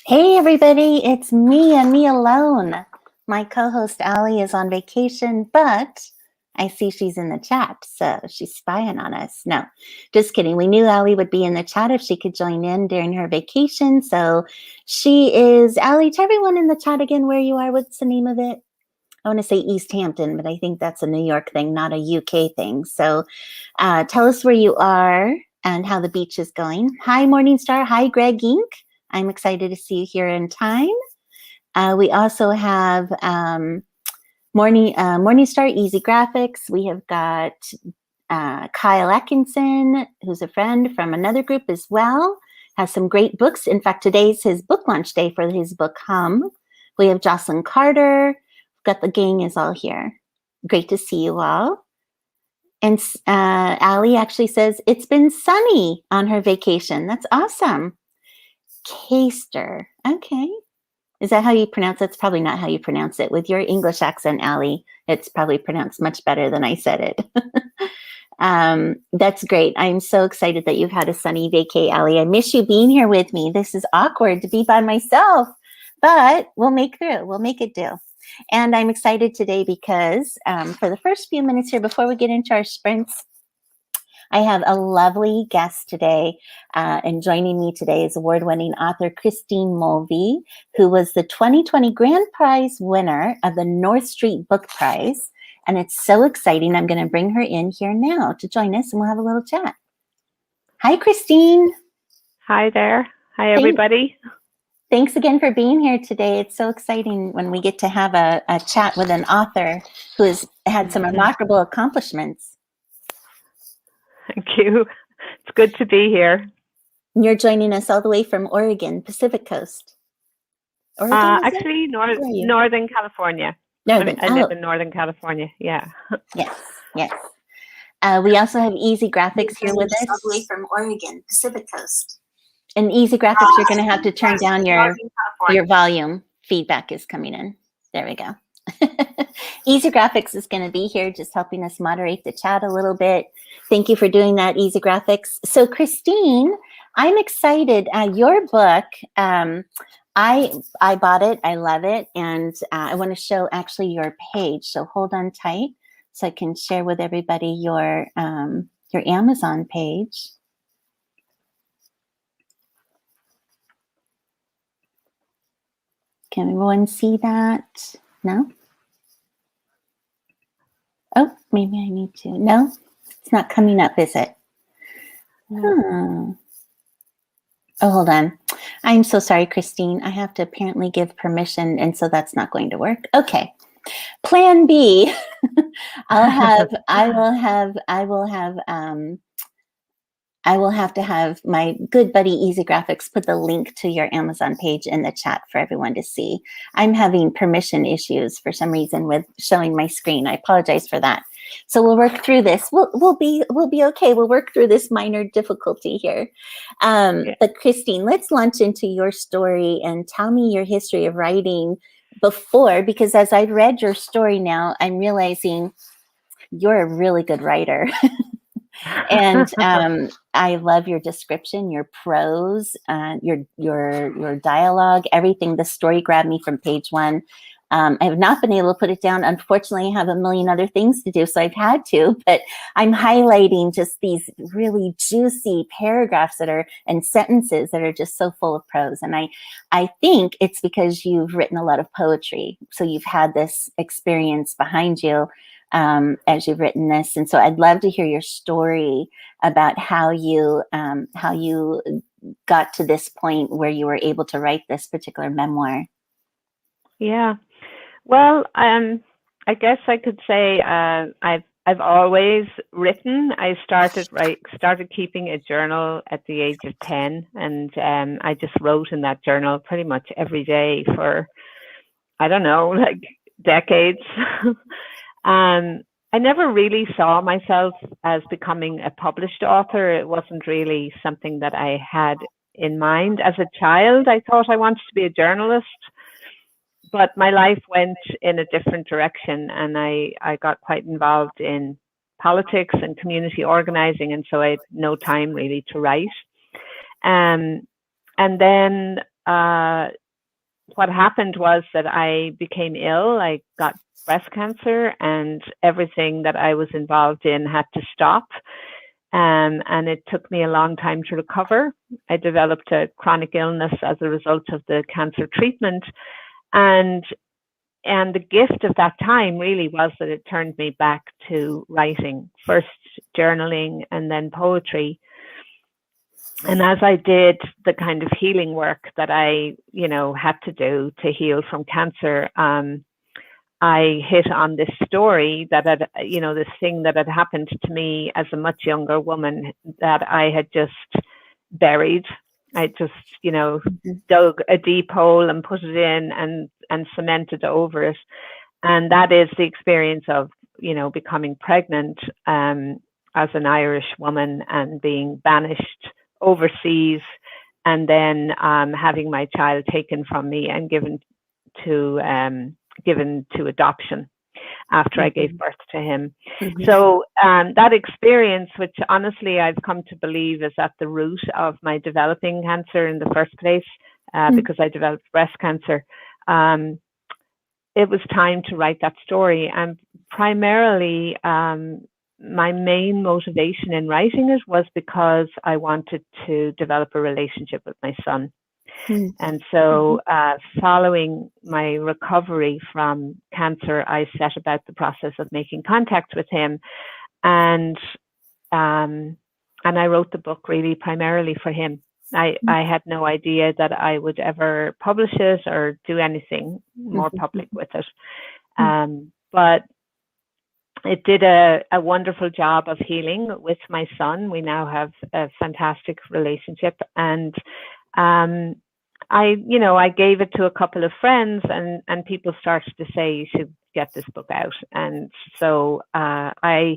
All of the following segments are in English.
Hey everybody, it's me and me alone. My co-host Ali is on vacation, but I see she's in the chat, so she's spying on us. No, just kidding. We knew Ali would be in the chat if she could join in during her vacation. So she is. Ali, tell everyone in the chat again where you are. What's the name of it? I want to say East Hampton, but I think that's a New York thing, not a UK thing. So tell us where you are and how the beach is going. Hi, Morningstar. Hi, Greg Ink. I'm excited to see you here in time. We also have Morningstar Easy Graphics. We have got Kyle Atkinson, who's a friend from another group as well, has some great books. In fact, today's his book launch day for his book Hum. We have Jocelyn Carter. Got the gang is all here. Great to see you all. And Ali actually says it's been sunny on her vacation. That's awesome. Caster. Okay. Is that how you pronounce it? It's probably not how you pronounce it. With your English accent, Ali, it's probably pronounced much better than I said it. That's great. I'm so excited that you've had a sunny vacay, Ali. I miss you being here with me. This is awkward to be by myself, but we'll make through. We'll make it do. And I'm excited today because for the first few minutes here, before we get into our sprints, I have a lovely guest today, and joining me today is award-winning author Christine Mulvey, who was the 2020 Grand Prize winner of the North Street Book Prize. And it's so exciting. I'm going to bring her in here now to join us, and we'll have a little chat. Hi, Christine. Hi there. Hi, everybody. Thanks again for being here today. It's so exciting when we get to have a chat with an author who has had some remarkable accomplishments. Thank you. It's good to be here. You're joining us all the way from Oregon, Pacific Coast. Oregon, actually, Northern California. I live in Northern California, yeah. Yes, yes. We also have Easy Graphics here with us. All the way from Oregon, Pacific Coast. And Easy Graphics, you're going to have to turn down your volume. Feedback is coming in. There we go. Easy Graphics is going to be here just helping us moderate the chat a little bit. Thank you for doing that, Easy Graphics. So Christine, I'm excited. Your book, I bought it. I love it. And I want to show actually your page. So hold on tight so I can share with everybody your Amazon page. Can everyone see that? No? Oh, maybe I need to. No, it's not coming up, is it? Oh, hold on. I'm so sorry, Christine. I have to apparently give permission, and so that's not going to work. Okay. Plan B. I will have to have my good buddy Easy Graphics put the link to your Amazon page in the chat for everyone to see. I'm having permission issues for some reason with showing my screen. I apologize for that. So we'll work through this. We'll be okay. We'll work through this minor difficulty here. But Christine, let's launch into your story and tell me your history of writing before, because as I've read your story now, I'm realizing you're a really good writer. And I love your description, your prose, your dialogue, everything. The story grabbed me from page one. I have not been able to put it down. Unfortunately, I have a million other things to do, so I've had to, but I'm highlighting just these really juicy paragraphs and sentences that are just so full of prose. And I think it's because you've written a lot of poetry. So you've had this experience behind you as you've written this. And so I'd love to hear your story about how you got to this point where you were able to write this particular memoir. Yeah. Well, I guess I could say I've always written. I started keeping a journal at the age of 10, and I just wrote in that journal pretty much every day for, I don't know, like decades. I never really saw myself as becoming a published author. It wasn't really something that I had in mind. As a child, I thought I wanted to be a journalist, but my life went in a different direction, and I got quite involved in politics and community organizing, and so I had no time really to write. And then what happened was that I became ill. I got breast cancer, and everything that I was involved in had to stop. And it took me a long time to recover. I developed a chronic illness as a result of the cancer treatment. And the gift of that time really was that it turned me back to writing, first journaling and then poetry. And as I did the kind of healing work that I, had to do to heal from cancer, I hit on this story that had, this thing that had happened to me as a much younger woman that I had just buried. I just, dug a deep hole and put it in and cemented over it. And that is the experience of, becoming pregnant as an Irish woman and being banished overseas, and then having my child taken from me and given to adoption after I gave birth to him. So that experience, which honestly I've come to believe is at the root of my developing cancer in the first place, because I developed breast cancer, it was time to write that story. And primarily, my main motivation in writing it was because I wanted to develop a relationship with my son. And so following my recovery from cancer, I set about the process of making contact with him. And I wrote the book really primarily for him. I had no idea that I would ever publish it or do anything more public with it. But it did a wonderful job of healing with my son. We now have a fantastic relationship. And I gave it to a couple of friends, and people started to say, you should get this book out. And so I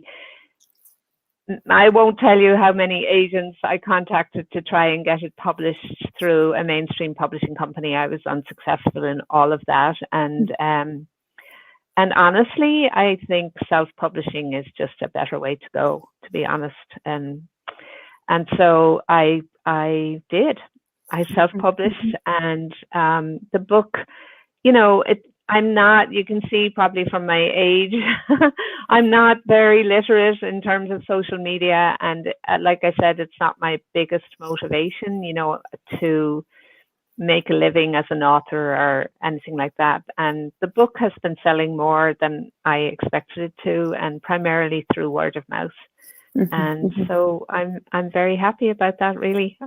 won't tell you how many agents I contacted to try and get it published through a mainstream publishing company. I was unsuccessful in all of that. And honestly, I think self-publishing is just a better way to go, to be honest. And so I did. I self-published, and the book, I'm not, you can see probably from my age, I'm not very literate in terms of social media. And like I said, it's not my biggest motivation, to make a living as an author or anything like that. And the book has been selling more than I expected it to, and primarily through word of mouth. And so I'm very happy about that, really.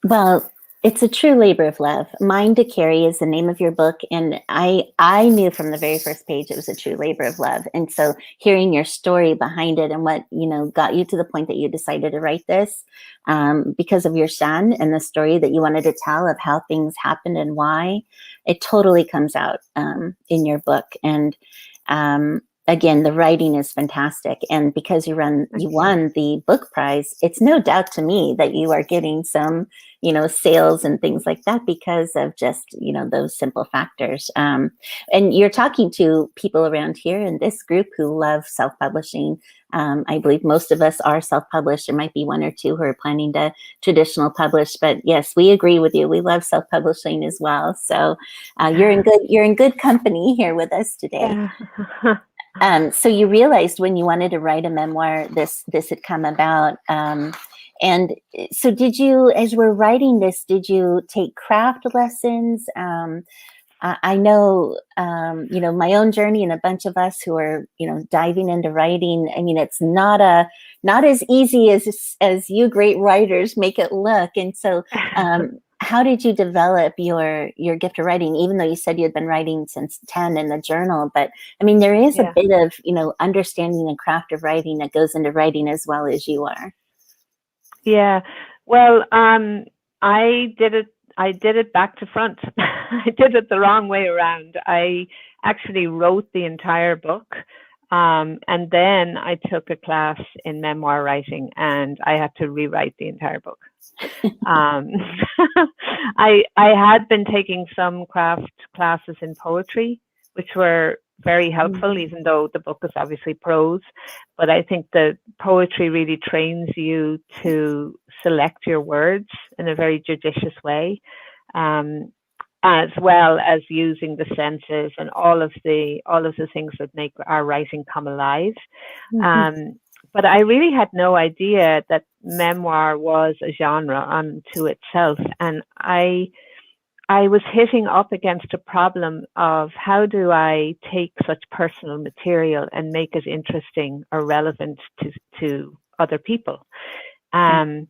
Well, it's a true labor of love. Mine to Carry is the name of your book. And I knew from the very first page it was a true labor of love. And so hearing your story behind it and what, got you to the point that you decided to write this because of your son and the story that you wanted to tell of how things happened and why, it totally comes out in your book. And again, the writing is fantastic. And because you won the book prize, it's no doubt to me that you are getting some, sales and things like that because of just, those simple factors. And you're talking to people around here in this group who love self-publishing. I believe most of us are self-published. There might be one or two who are planning to traditional publish, but yes, we agree with you. We love self-publishing as well. So you're in good company here with us today. So you realized when you wanted to write a memoir, this had come about. And so did you, as we're writing this, did you take craft lessons? I know, my own journey and a bunch of us who are, diving into writing. I mean, it's not as easy as you great writers make it look. And so, how did you develop your gift of writing, even though you said you had been writing since 10 in the journal? But I mean, there is a bit of, understanding the craft of writing that goes into writing as well as you are. Yeah. Well, I did it back to front. I did it the wrong way around. I actually wrote the entire book. And then I took a class in memoir writing, and I had to rewrite the entire book. I had been taking some craft classes in poetry, which were very helpful, even though the book is obviously prose. But I think the poetry really trains you to select your words in a very judicious way. as well as using the senses and all of the things that make our writing come alive. But I really had no idea that memoir was a genre unto itself, and I was hitting up against a problem of how do I take such personal material and make it interesting or relevant to other people. And,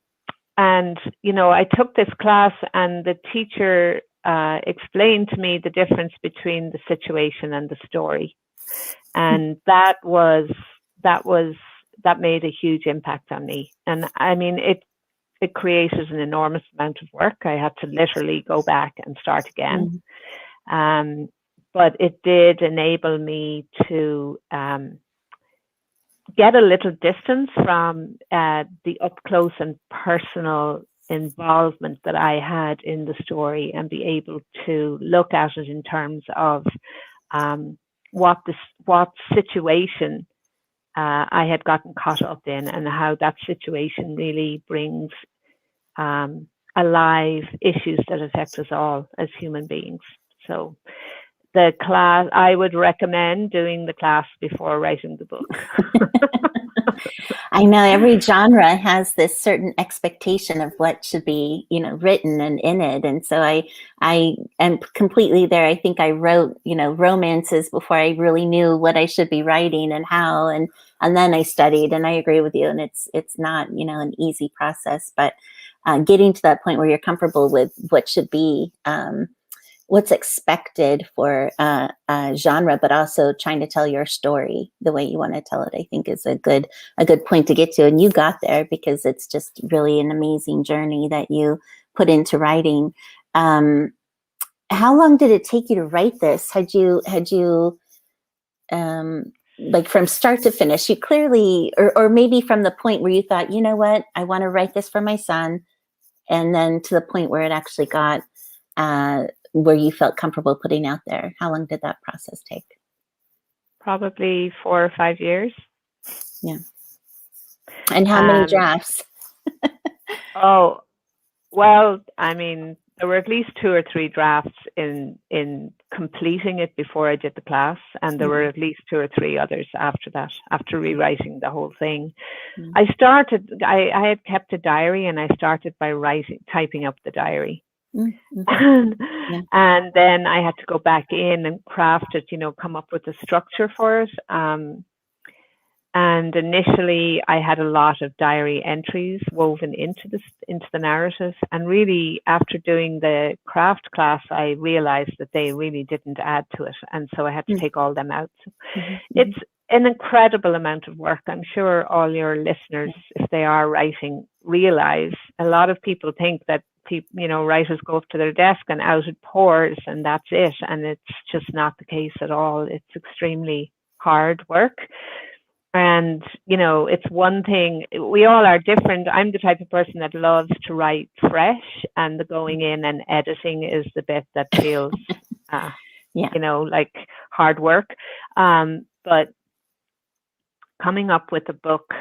you know, I took this class and the teacher explained to me the difference between the situation and the story. And that made a huge impact on me. And I mean, it created an enormous amount of work. I had to literally go back and start again. But it did enable me to get a little distance from the up close and personal involvement that I had in the story, and be able to look at it in terms of what situation I had gotten caught up in, and how that situation really brings alive issues that affect us all as human beings. So the class, I would recommend doing the class before writing the book. I know every genre has this certain expectation of what should be, you know, written and in it. And so I am completely there. I think I wrote, you know, romances before I really knew what I should be writing and how, and then I studied, and I agree with you. And it's not, you know, an easy process, but getting to that point where you're comfortable with what should be, what's expected for a genre, but also trying to tell your story the way you want to tell it, I think is a good point to get to. And you got there because it's just really an amazing journey that you put into writing. How long did it take you to write this? Had you like from start to finish, you clearly, or maybe from the point where you thought, you know what, I want to write this for my son, and then to the point where it actually got where you felt comfortable putting out there? How long did that process take? Probably 4 or 5 years. Yeah. And how many drafts? Oh, well, I mean, there were at least 2 or 3 drafts in completing it before I did the class, and there were at least 2 or 3 others after that, after rewriting the whole thing. I had kept a diary, and I started by typing up the diary. And then I had to go back in and craft it, you know, come up with a structure for it. And initially I had a lot of diary entries woven into the narrative. And really, after doing the craft class, I realized that they really didn't add to it. And so I had to take all them out. It's an incredible amount of work. I'm sure all your listeners, if they are writing, realize a lot of people think that you know, writers go up to their desk and out it pours and that's it. And it's just not the case at all. It's extremely hard work. And, you know, it's one thing, we all are different. I'm the type of person that loves to write fresh, and the going in and editing is the bit that feels, you know, like hard work. But coming up with a book,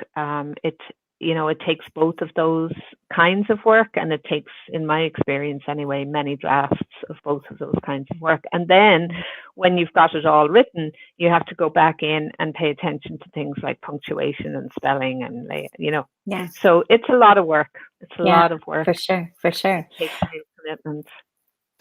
you know, it takes both of those kinds of work, and it takes, in my experience anyway, many drafts of both of those kinds of work. And then when you've got it all written, you have to go back in and pay attention to things like punctuation and spelling, and, you know, so it's a lot of work. It's a lot of work. For sure. It takes commitment.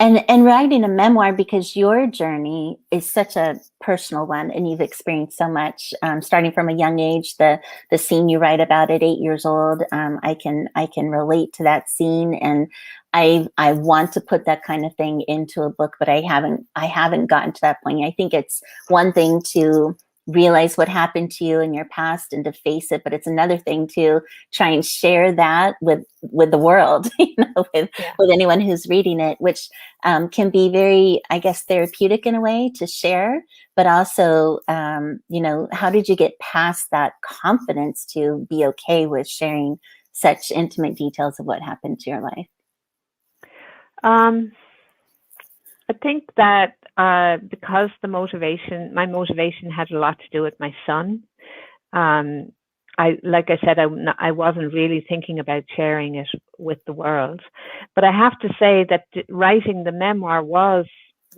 And writing a memoir, because your journey is such a personal one, and you've experienced so much, starting from a young age. The scene you write about at 8 years old, I can relate to that scene, and I want to put that kind of thing into a book, but I haven't gotten to that point. I think it's one thing to realize what happened to you in your past and to face it, but it's another thing to try and share that with the world, you know, with anyone who's reading it, which can be very, I guess, therapeutic in a way to share, but also, you know, how did you get past that confidence to be okay with sharing such intimate details of what happened to your life? I think that because my motivation had a lot to do with my son. Like I said, I wasn't really thinking about sharing it with the world. But I have to say that writing the memoir was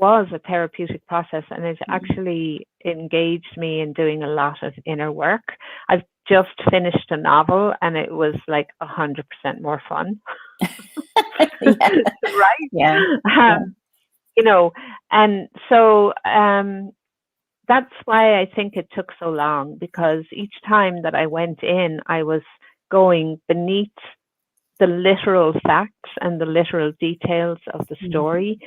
a therapeutic process, and it actually engaged me in doing a lot of inner work. I've just finished a novel, and it was like 100% more fun. Yeah. Right? Yeah. You know, and so that's why I think it took so long, because each time that I went in, I was going beneath the literal facts and the literal details of the story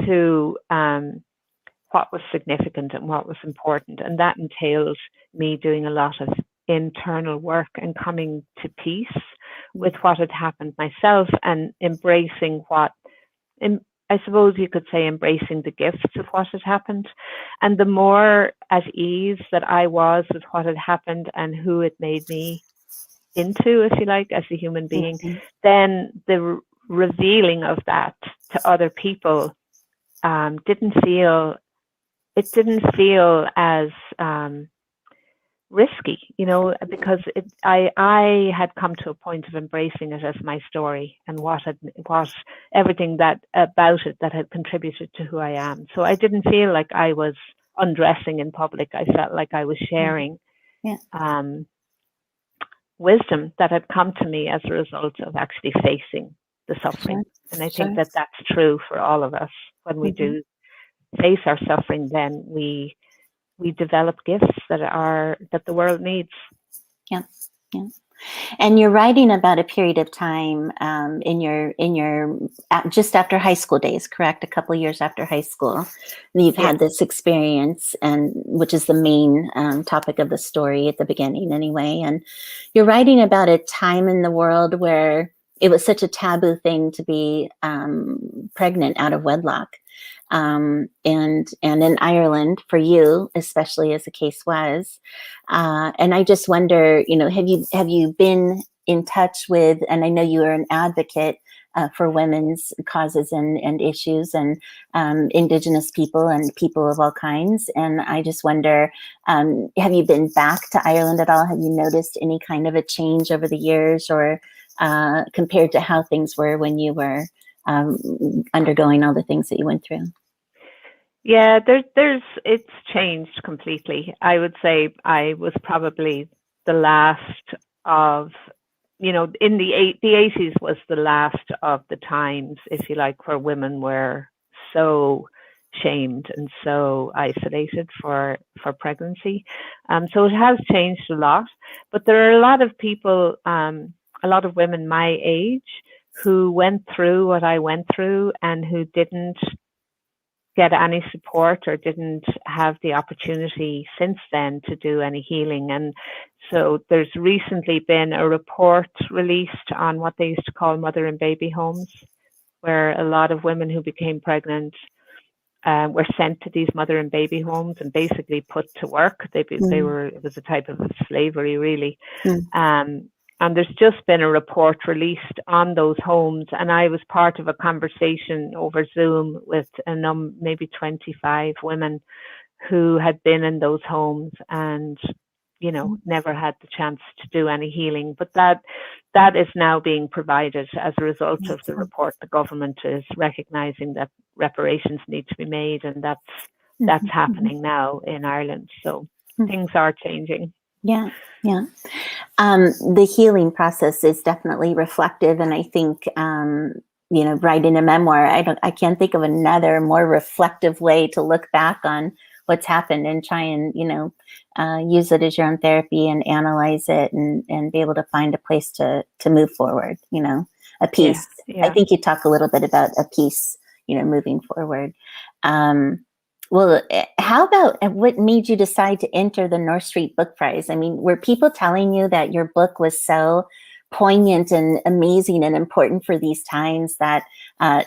to what was significant and what was important. And that entailed me doing a lot of internal work and coming to peace with what had happened myself, and embracing I suppose you could say, embracing the gifts of what had happened. And the more at ease that I was with what had happened and who it made me into, if you like, as a human being, then the revealing of that to other people didn't feel as risky, because I had come to a point of embracing it as my story, and what everything that about it that had contributed to who I am. So I didn't feel like I was undressing in public. I felt like I was sharing wisdom that had come to me as a result of actually facing the suffering. And I think that that's true for all of us. When we do face our suffering, then we develop gifts that the world needs. Yeah. And you're writing about a period of time in your just after high school days, correct? A couple of years after high school, you've had this experience, and which is the main topic of the story at the beginning, anyway. And you're writing about a time in the world where it was such a taboo thing to be pregnant out of wedlock. And in Ireland, for you, especially as the case was. And I just wonder, have you been in touch with, and I know you are an advocate for women's causes and issues, and Indigenous people and people of all kinds. And I just wonder, have you been back to Ireland at all? Have you noticed any kind of a change over the years, or compared to how things were when you were undergoing all the things that you went through? Yeah, it's changed completely. I would say I was probably the last of, in the 80s was the last of the times, if you like, where women were so shamed and so isolated for pregnancy. So it has changed a lot, but there are a lot of people, a lot of women my age who went through what I went through and who didn't get any support or didn't have the opportunity since then to do any healing. And so there's recently been a report released on what they used to call mother and baby homes, where a lot of women who became pregnant were sent to these mother and baby homes and basically put to work. It was a type of slavery, really. And there's just been a report released on those homes, and I was part of a conversation over Zoom with maybe 25 women who had been in those homes and, never had the chance to do any healing. But that is now being provided as a result of the report. The government is recognizing that reparations need to be made, and that's happening now in Ireland. So things are changing. Yeah. The healing process is definitely reflective, and I think writing a memoir, I can't think of another more reflective way to look back on what's happened and try and use it as your own therapy and analyze it and be able to find a place to move forward. A piece. Yeah. I think you talk a little bit about a piece, moving forward. Well, how about what made you decide to enter the North Street Book Prize? I mean, were people telling you that your book was so poignant and amazing and important for these times that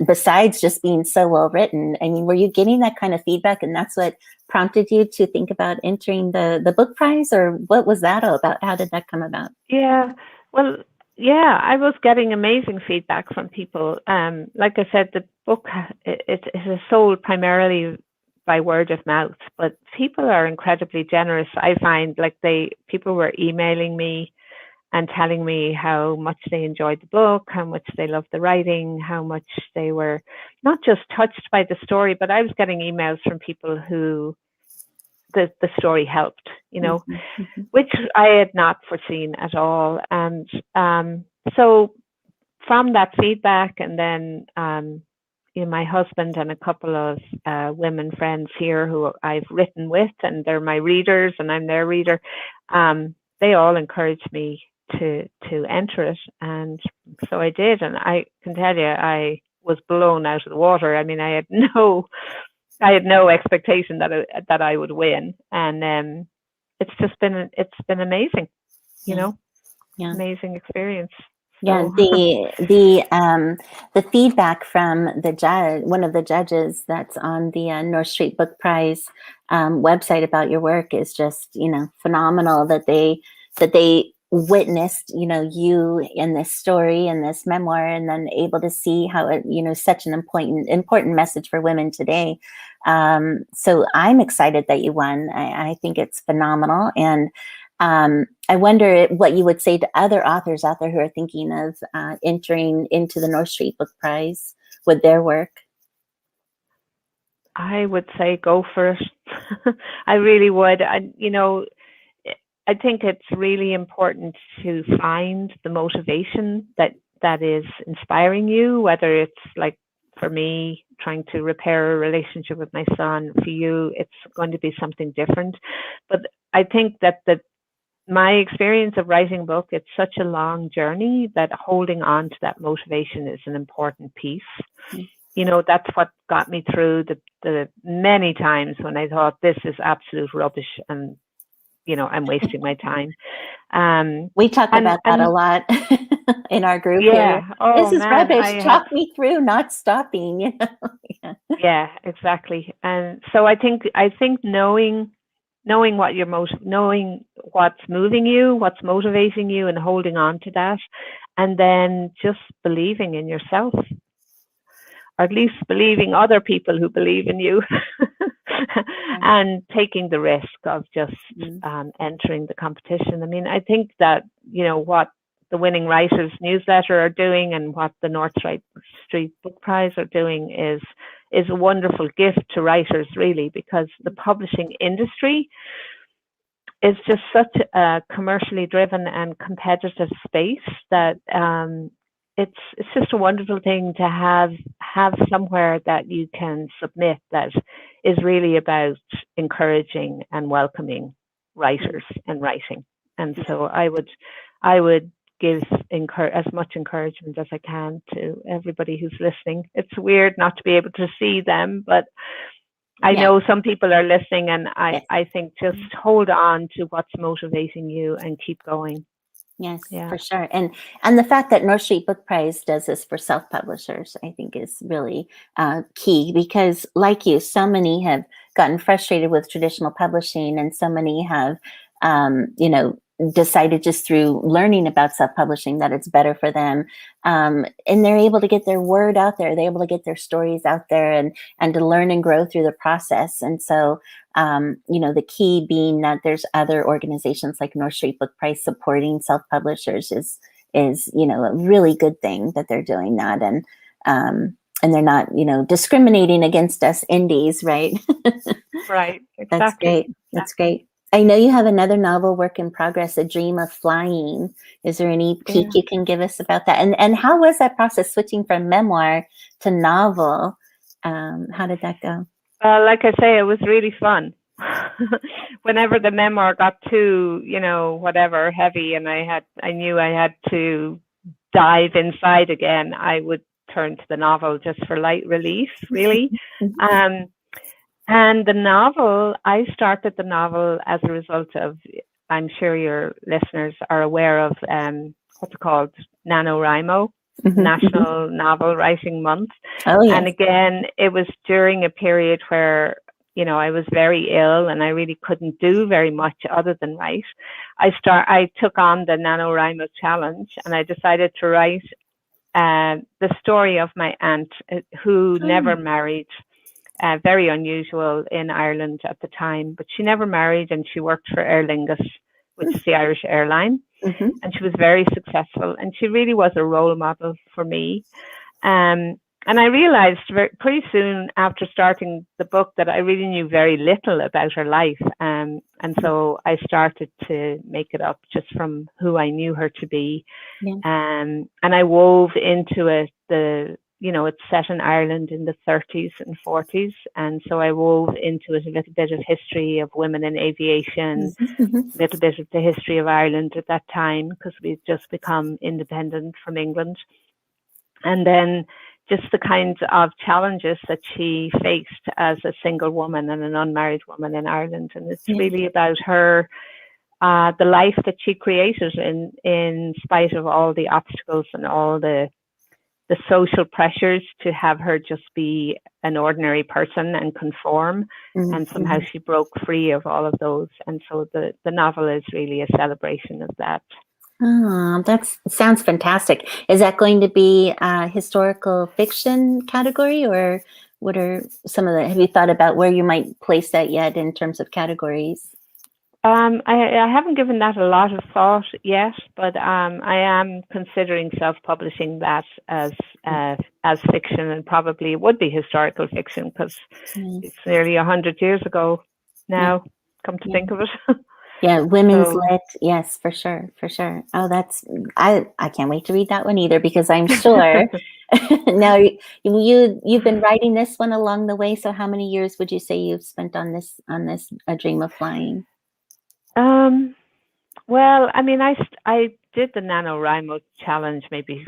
besides just being so well written, I mean, were you getting that kind of feedback, and that's what prompted you to think about entering the book prize, or what was that all about? How did that come about? Yeah, well, I was getting amazing feedback from people. Like I said, the book it is sold primarily by word of mouth, but people are incredibly generous. I find people were emailing me and telling me how much they enjoyed the book, how much they loved the writing, how much they were not just touched by the story, but I was getting emails from people who the story helped, which I had not foreseen at all. And so from that feedback, and then my husband and a couple of women friends here who I've written with, and they're my readers and I'm their reader, they all encouraged me to enter it. And so I did, and I can tell you, I was blown out of the water. I mean, I had no expectation that I would win, and it's been amazing, amazing experience. Yeah, the feedback from the judge, one of the judges that's on the North Street Book Prize website about your work, is just phenomenal. That they witnessed you in this story, in this memoir, and then able to see how it such an important message for women today. So I'm excited that you won. I think it's phenomenal, and I wonder what you would say to other authors out there who are thinking of entering into the North Street Book Prize with their work. I would say go for it. I really would. I think it's really important to find the motivation that is inspiring you, whether it's like for me, trying to repair a relationship with my son. For you, it's going to be something different. But I think that my experience of writing a book, it's such a long journey that holding on to that motivation is an important piece. That's what got me through the many times when I thought this is absolute rubbish and I'm wasting my time. We talk about that a lot in our group. Yeah. Here. This is rubbish. Talk me through not stopping. Yeah, exactly. And so I think knowing knowing what's moving you, what's motivating you, and holding on to that, and then just believing in yourself, or at least believing other people who believe in you, and taking the risk of just entering the competition. I mean, I think that what the Winning Writers newsletter are doing and what the North Street Book Prize are doing is a wonderful gift to writers, really, because the publishing industry is just such a commercially driven and competitive space that it's just a wonderful thing to have somewhere that you can submit that is really about encouraging and welcoming writers and writing. And so I would give as much encouragement as I can to everybody who's listening. It's weird not to be able to see them, but I know some people are listening, and I think just hold on to what's motivating you and keep going. Yes, for sure. And the fact that North Street Book Prize does this for self-publishers, I think is really key, because like you, so many have gotten frustrated with traditional publishing, and so many have, decided just through learning about self-publishing that it's better for them. And they're able to get their word out there. They're able to get their stories out there and to learn and grow through the process. And so, the key being that there's other organizations like North Street Book Prize supporting self-publishers is a really good thing that they're doing that. And they're not, discriminating against us indies, right? Right. Exactly. That's great. That's great. I know you have another novel work in progress, A Dream of Flying. Is there any peek you can give us about that? And how was that process, switching from memoir to novel? How did that go? Like I say, it was really fun. Whenever the memoir got too, whatever, heavy, and I knew I had to dive inside again, I would turn to the novel just for light relief, really. And the novel, I started the novel as a result of, I'm sure your listeners are aware of what's it called, NaNoWriMo, National Novel Writing Month. Oh, yes. And again, it was during a period where, I was very ill and I really couldn't do very much other than write. I took on the NaNoWriMo challenge, and I decided to write the story of my aunt who never married. Very unusual in Ireland at the time, but she never married, and she worked for Aer Lingus which is the Irish airline. Mm-hmm. And she was very successful, and she really was a role model for me. And I realized pretty soon after starting the book that I really knew very little about her life. And so I started to make it up just from who I knew her to be. Yeah. And I wove into it it's set in Ireland in the 30s and 40s. And so I wove into it a little bit of history of women in aviation, Mm-hmm. a little bit of the history of Ireland at that time, because we'd just become independent from England. And then just the kinds of challenges that she faced as a single woman and an unmarried woman in Ireland. And it's really about her, the life that she created in spite of all the obstacles and all the social pressures to have her just be an ordinary person and conform. Mm-hmm. And somehow she broke free of all of those. And so the novel is really a celebration of that. Oh, that sounds fantastic. Is that going to be a historical fiction category, or what are some of have you thought about where you might place that yet in terms of categories? I haven't given that a lot of thought yet, but I am considering self-publishing that as fiction, and probably it would be historical fiction because it's nearly 100 years ago now, come to think of it. Yeah, women's lit, yes, for sure. Oh, I can't wait to read that one either, because I'm sure. Now, you've been writing this one along the way. So how many years would you say you've spent on this A Dream of Flying? Well, I mean, I did the NaNoWriMo challenge maybe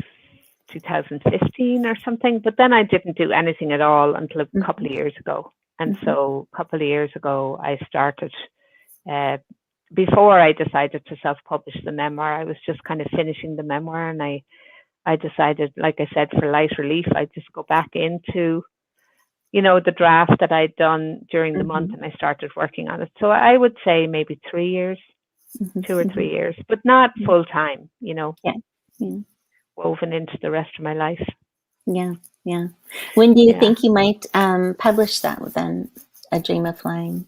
2015 or something, but then I didn't do anything at all until a couple of years ago. And so a couple of years ago, I started, before I decided to self-publish the memoir, I was just kind of finishing the memoir, and I decided, like I said, for light relief, I'd just go back into, the draft that I'd done during the month, and I started working on it. So I would say maybe 3 years, 2 or 3 years, but not full time, woven into the rest of my life. Yeah. When do you think you might publish that then, A Dream of Flying?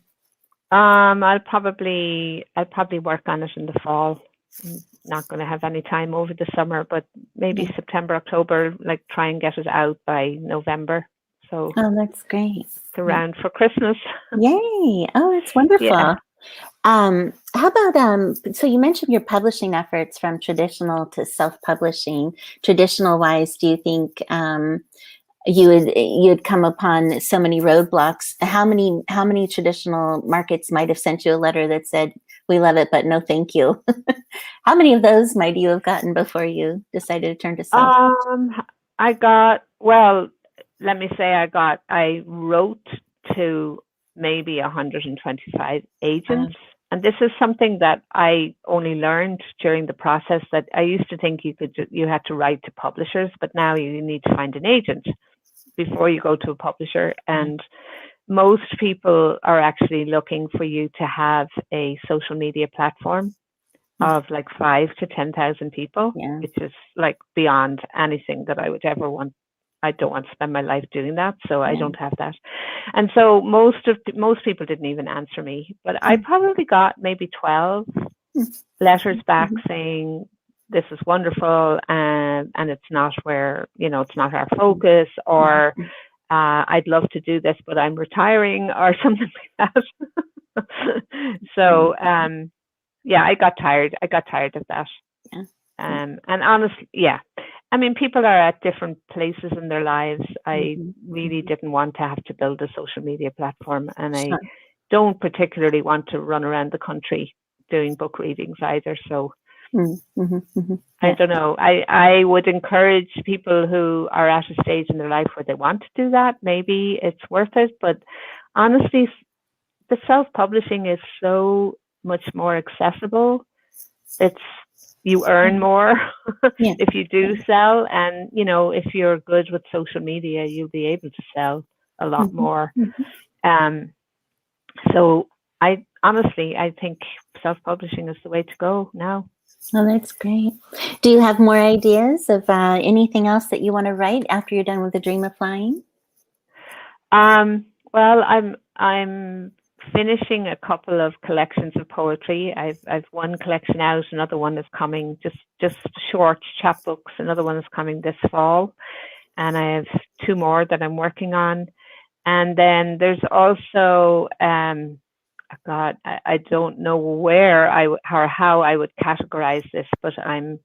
I'll probably work on it in the fall. I'm not going to have any time over the summer, but maybe September, October, like try and get it out by November. So that's great. It's around for Christmas. Yay! Oh, that's wonderful. Yeah. How about so you mentioned your publishing efforts from traditional to self-publishing. Traditional wise, do you think you'd come upon so many roadblocks? How many traditional markets might have sent you a letter that said, "We love it, but no thank you"? How many of those might you have gotten before you decided to turn to self? Let me say I wrote to maybe 125 agents. And this is something that I only learned during the process, that I used to think you had to write to publishers, but now you need to find an agent before you go to a publisher. And most people are actually looking for you to have a social media platform of like 5,000 to 10,000 people, which is like beyond anything that I would ever want. I don't want to spend my life doing that, so I don't have that. And so most people didn't even answer me, but I probably got maybe 12 letters back saying, "This is wonderful, and it's not where, it's not our focus," or "I'd love to do this, but I'm retiring," or something like that. So I got tired of that. And honestly, I mean, people are at different places in their lives. I really didn't want to have to build a social media platform, and I don't particularly want to run around the country doing book readings either. So I don't know. I would encourage people who are at a stage in their life where they want to do that. Maybe it's worth it. But honestly, the self-publishing is so much more accessible. You earn more if you do sell, and if you're good with social media, you'll be able to sell a lot more. So I think self-publishing is the way to go now. Oh, that's great. Do you have more ideas of anything else that you want to write after you're done with A Dream of Flying? Well, I'm finishing a couple of collections of poetry. I've one collection out, another one is coming, just short chapbooks. Another one is coming this fall, and I have two more that I'm working on. And then there's also, God, I don't know where or how I would categorize this, but I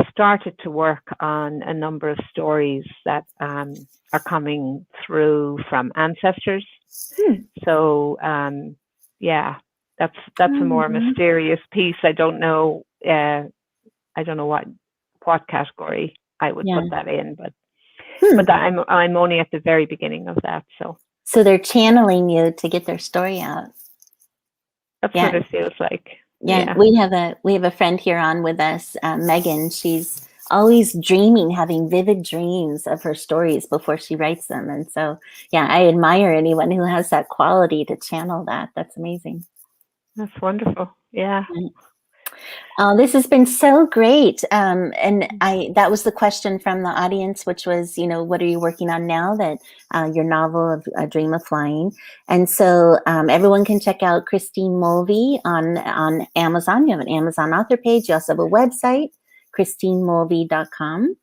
started to work on a number of stories that are coming through from ancestors. So yeah, that's a more mysterious piece. I don't know what category I would put that in, but I'm only at the very beginning of that. So they're channeling you to get their story out. That's what it feels like. Yeah, we have a friend here on with us, Megan. She's always dreaming, having vivid dreams of her stories before she writes them. And so, yeah, I admire anyone who has that quality to channel that. That's amazing. That's wonderful. Yeah. This has been so great. And that was the question from the audience, which was, what are you working on now that your novel of A Dream of Flying? And so everyone can check out Christine Mulvey on Amazon. You have an Amazon author page. You also have a website, christinemulvey.com.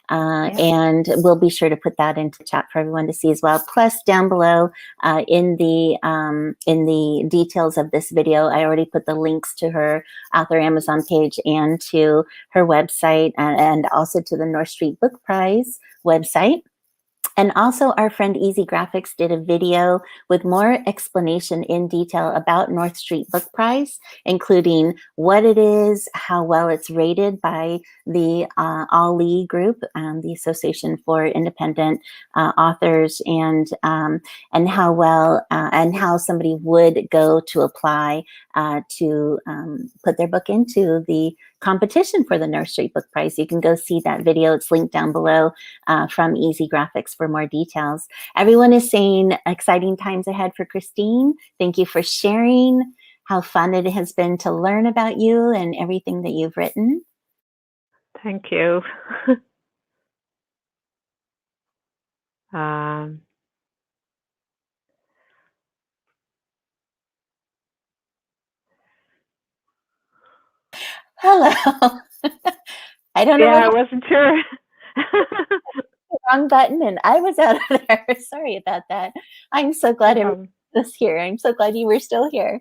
And we'll be sure to put that into the chat for everyone to see as well. Plus, down below in the details of this video, I already put the links to her author Amazon page and to her website, and also to the North Street Book Prize website. And also our friend Easy Graphics did a video with more explanation in detail about North Street Book Prize, including what it is, how well it's rated by the Ali group, the Association for Independent Authors, and how well and how somebody would go to apply to put their book into the competition for the North Street Book Prize. You can go see that video. It's linked down below from Easy Graphics for more details. Everyone is saying exciting times ahead for Christine. Thank you for sharing how fun it has been to learn about you and everything that you've written. Thank you. Hello. I don't know. Yeah, I wasn't sure. Wrong button, and I was out of there. Sorry about that. I'm so glad everyone was here. I'm so glad you were still here.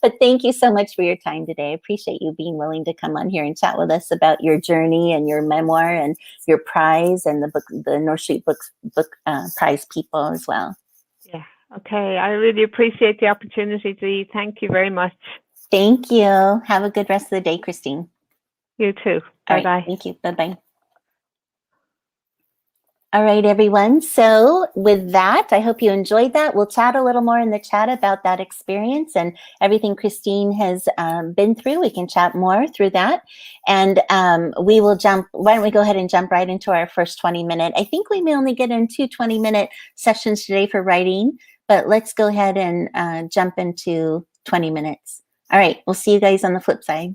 But thank you so much for your time today. I appreciate you being willing to come on here and chat with us about your journey and your memoir and your prize and the book, the North Street Book Prize people as well. Yeah. Okay. I really appreciate the opportunity, Dee. Thank you very much. Thank you. Have a good rest of the day, Christine. You too. Bye-bye. Right, thank you. Bye-bye. All right, everyone. So with that, I hope you enjoyed that. We'll chat a little more in the chat about that experience and everything Christine has been through. We can chat more through that. And we will why don't we go ahead and jump right into our first 20-minute. I think we may only get in 2 20-minute sessions today for writing, but let's go ahead and jump into 20 minutes. All right, we'll see you guys on the flip side.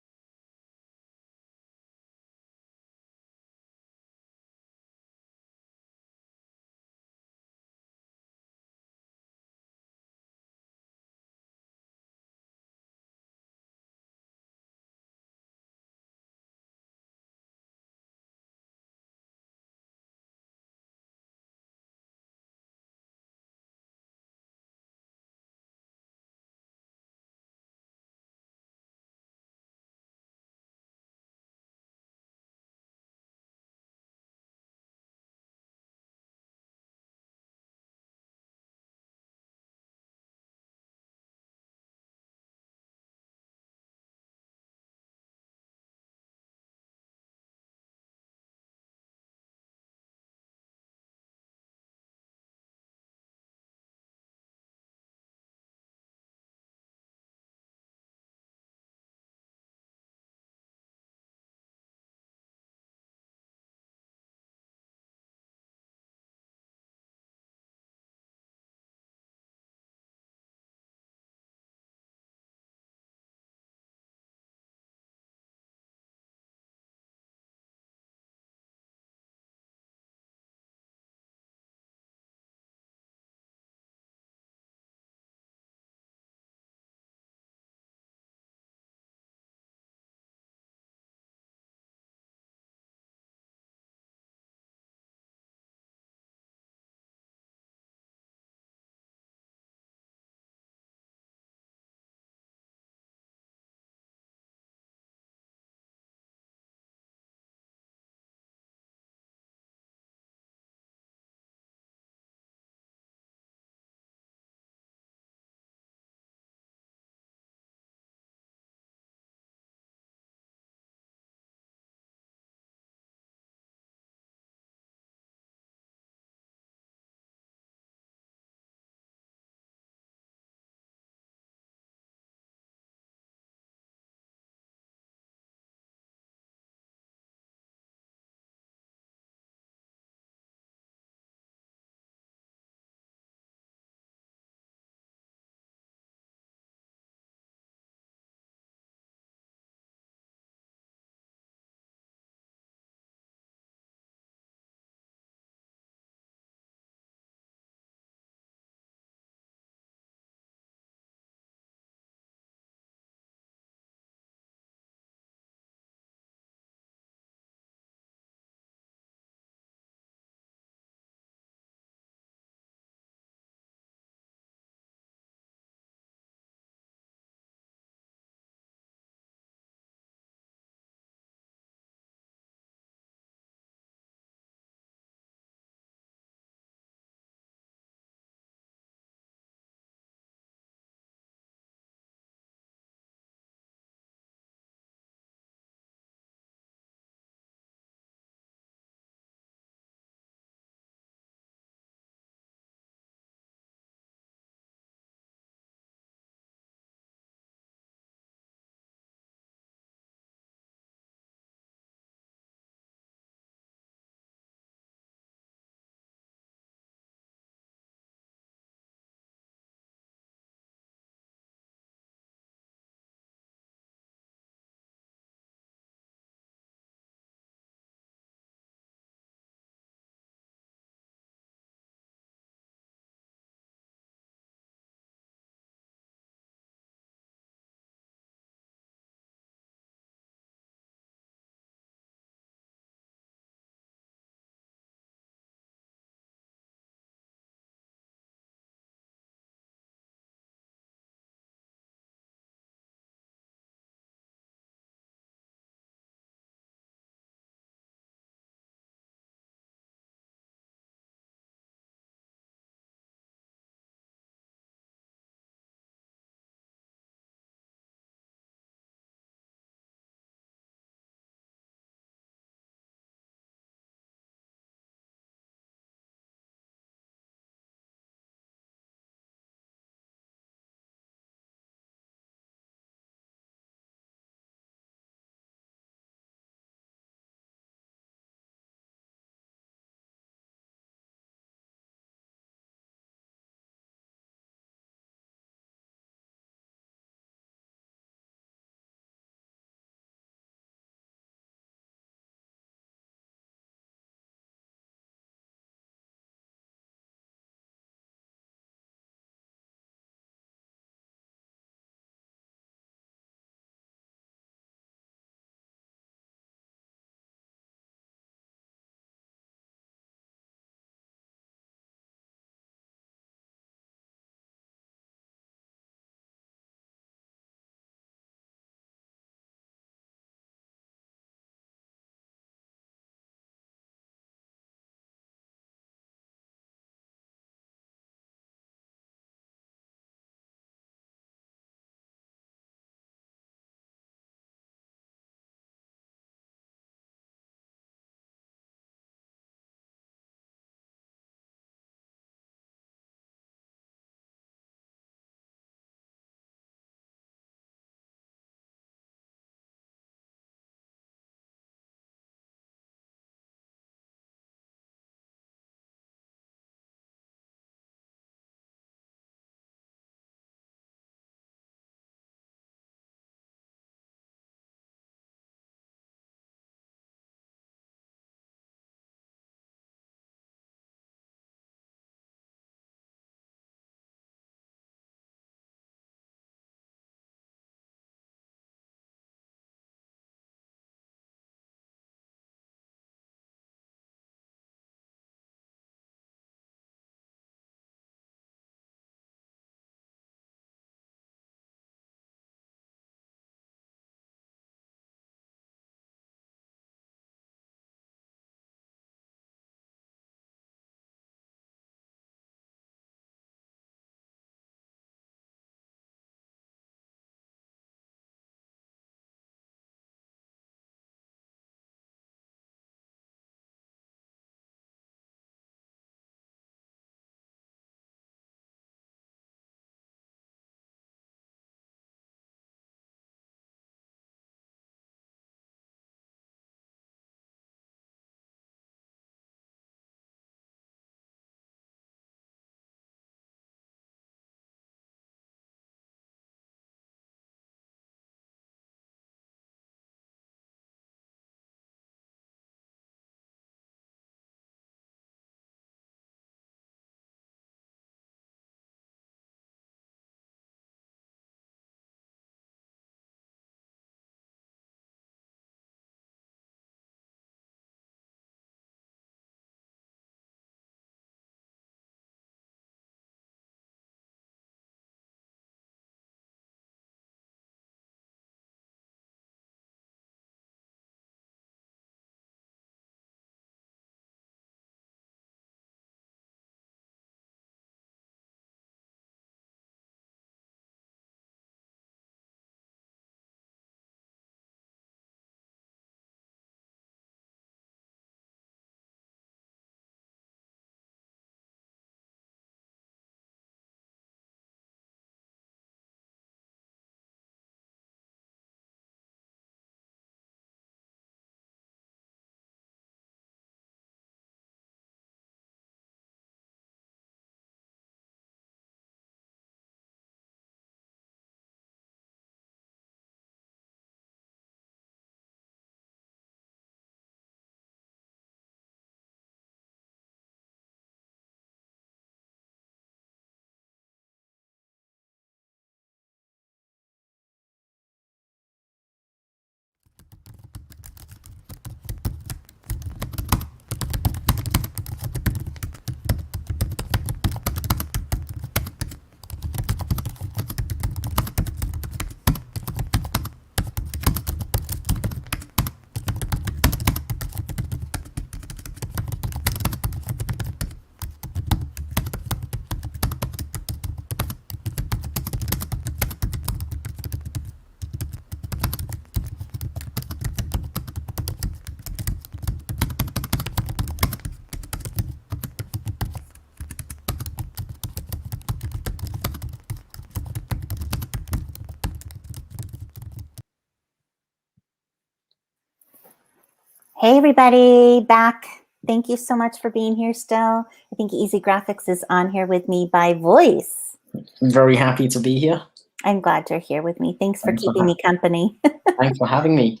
Hey, everybody, back. Thank you so much for being here still. I think Easy Graphics is on here with me by voice. I'm very happy to be here. I'm glad you're here with me. Thanks for Thanks for keeping me company. Thanks for having me.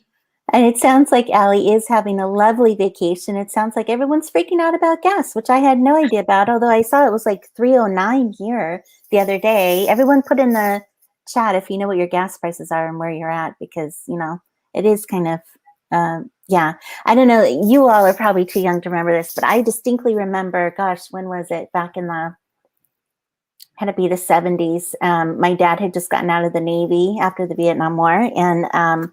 And it sounds like Allie is having a lovely vacation. It sounds like everyone's freaking out about gas, which I had no idea about, although I saw it was like 309 here the other day. Everyone put in the chat if you know what your gas prices are and where you're at, because, you know, it is kind of, yeah. I don't know. You all are probably too young to remember this, but I distinctly remember, gosh, when was it? Back in the, had to be the 70s. My dad had just gotten out of the Navy after the Vietnam War, and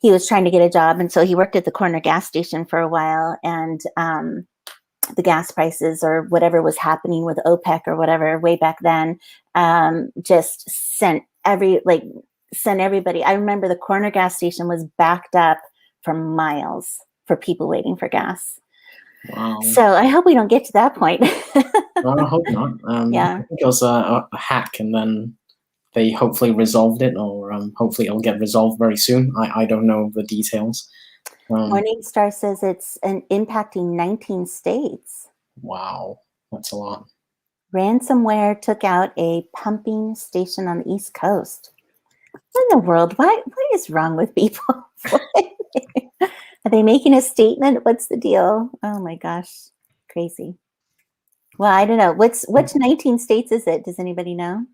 he was trying to get a job, and so he worked at the corner gas station for a while, and the gas prices or whatever was happening with OPEC or whatever way back then just sent everybody. I remember the corner gas station was backed up for miles for people waiting for gas. Wow. So I hope we don't get to that point. Well, I hope not. Yeah. I think it was a hack, and then they hopefully resolved it, or hopefully it'll get resolved very soon. I don't know the details. Morningstar says it's impacting 19 states. Wow, that's a lot. Ransomware took out a pumping station on the East Coast. What in the world? What is wrong with people? Are they making a statement? What's the deal? Oh my gosh, crazy. Well, I don't know. Which 19 states is it? Does anybody know?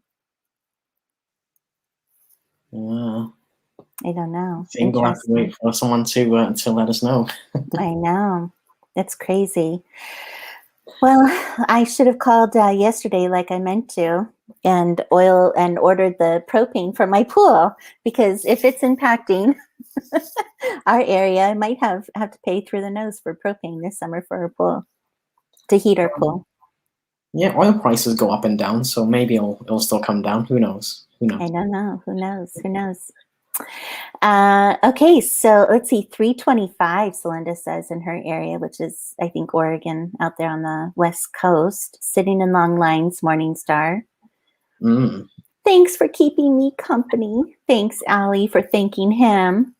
I don't know. I think we'll have to wait for someone to let us know. I know. That's crazy. Well, I should have called yesterday like I meant to and ordered the propane for my pool, because if it's impacting our area, I might have to pay through the nose for propane this summer for our pool, to heat our pool. Yeah, oil prices go up and down, so maybe it'll still come down. Who knows? Who knows? I don't know. Who knows? Who knows? Okay, so let's see. 325, Celinda says in her area, which is, I think, Oregon, out there on the West Coast, sitting in long lines, Morningstar. Thanks for keeping me company. Thanks, Allie, for thanking him.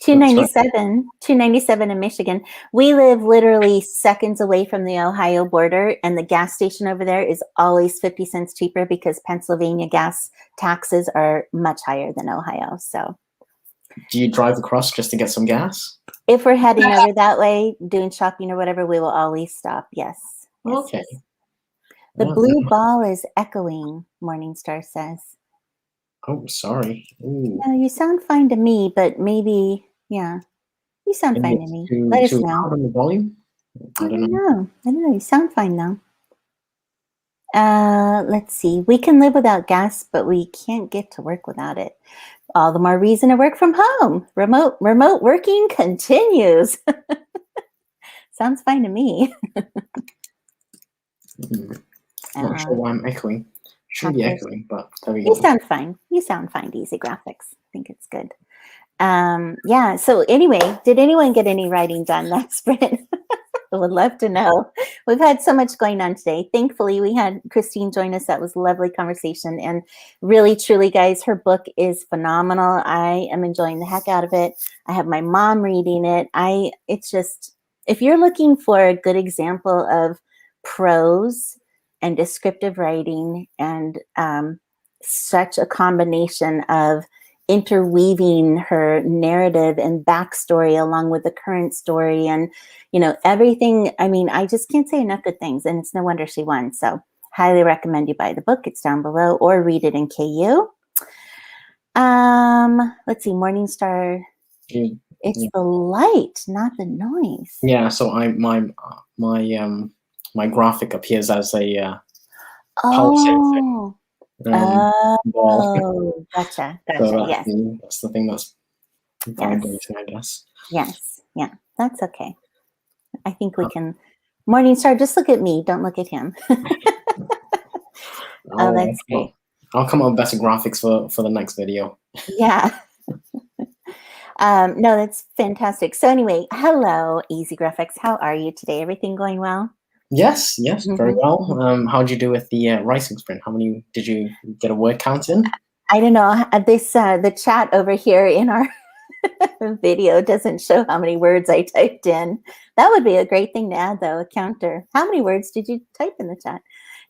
297 in Michigan. We live literally seconds away from the Ohio border, and the gas station over there is always 50 cents cheaper because Pennsylvania gas taxes are much higher than Ohio. So, do you drive across just to get some gas? If we're heading over that way, doing shopping or whatever, we will always stop. Yes. Okay. Yes. The blue ball is echoing, Morningstar says. Oh, sorry. Ooh. No, you sound fine to me, but maybe, yeah, you sound fine to me. Let us know. Loud on the volume? I don't know. You sound fine though. Let's see. We can live without gas, but we can't get to work without it. All the more reason to work from home. Remote working continues. Sounds fine to me. Not sure why I'm echoing. Shouldn't be echoing, but there we go. You sound fine. You sound fine, Easy Graphics. I think it's good. Yeah, so anyway, did anyone get any writing done that sprint? I would love to know. We've had so much going on today. Thankfully, we had Christine join us. That was a lovely conversation. And really, truly, guys, her book is phenomenal. I am enjoying the heck out of it. I have my mom reading it. It's just, if you're looking for a good example of prose and descriptive writing and such a combination of interweaving her narrative and backstory along with the current story and, you know, everything. I mean, I just can't say enough good things, and it's no wonder she won. So highly recommend you buy the book. It's down below, or read it in KU. Let's see, Morningstar. It's the light, not the noise. Yeah, so my graphic appears as a oh. ball. Gotcha. So yes. That's the thing that's vibrating, I guess. Yes, yeah, that's okay. I think we can. Morningstar, just look at me. Don't look at him. That's great. I'll come up with better graphics for the next video. Yeah. No, that's fantastic. So anyway, hello, Easy Graphics. How are you today? Everything going well? Yes, very well. How'd you do with the writing sprint? How many did you get a word count in? I don't know. The chat over here in our Video doesn't show how many words I typed in. That would be a great thing to add, though, a counter. How many words did you type in the chat?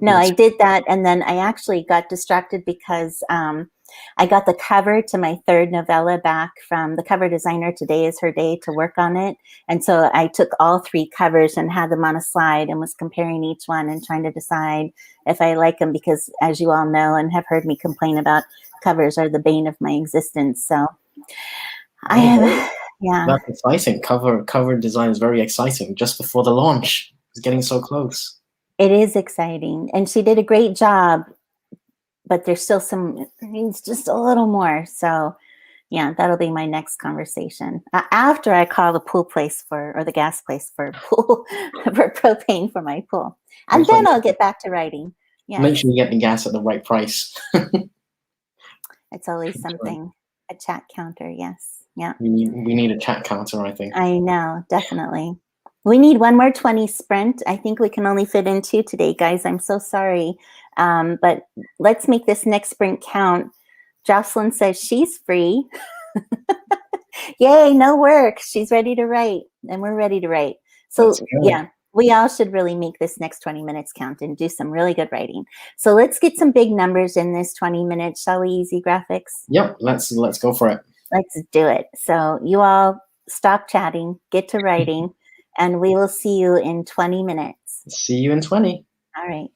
No, I did that, and then I actually got distracted because I got the cover to my third novella back from the cover designer. Today is her day to work on it. And so I took all 3 covers and had them on a slide and was comparing each one and trying to decide if I like them, because as you all know and have heard me complain about, covers are the bane of my existence. So I have, yeah. That's exciting. Cover design is very exciting. Just before the launch, it's getting so close. It is exciting, and she did a great job, but there's still needs just a little more. So yeah, that'll be my next conversation after I call the pool place or the gas place for pool, for propane for my pool. And then I'll get back to writing. Yeah. Make sure you get the gas at the right price. It's always something, a chat counter. Yes. Yeah. We need a chat counter, I think. I know, definitely. We need one more 20 sprint. I think we can only fit in 2 today, guys. I'm so sorry. But let's make this next sprint count. Jocelyn says she's free. Yay, no work. She's ready to write, and we're ready to write. So yeah, we all should really make this next 20 minutes count and do some really good writing. So let's get some big numbers in this 20 minutes, shall we, Easy Graphics? Yep, let's go for it. Let's do it. So you all stop chatting, get to writing, and we will see you in 20 minutes. See you in 20. All right.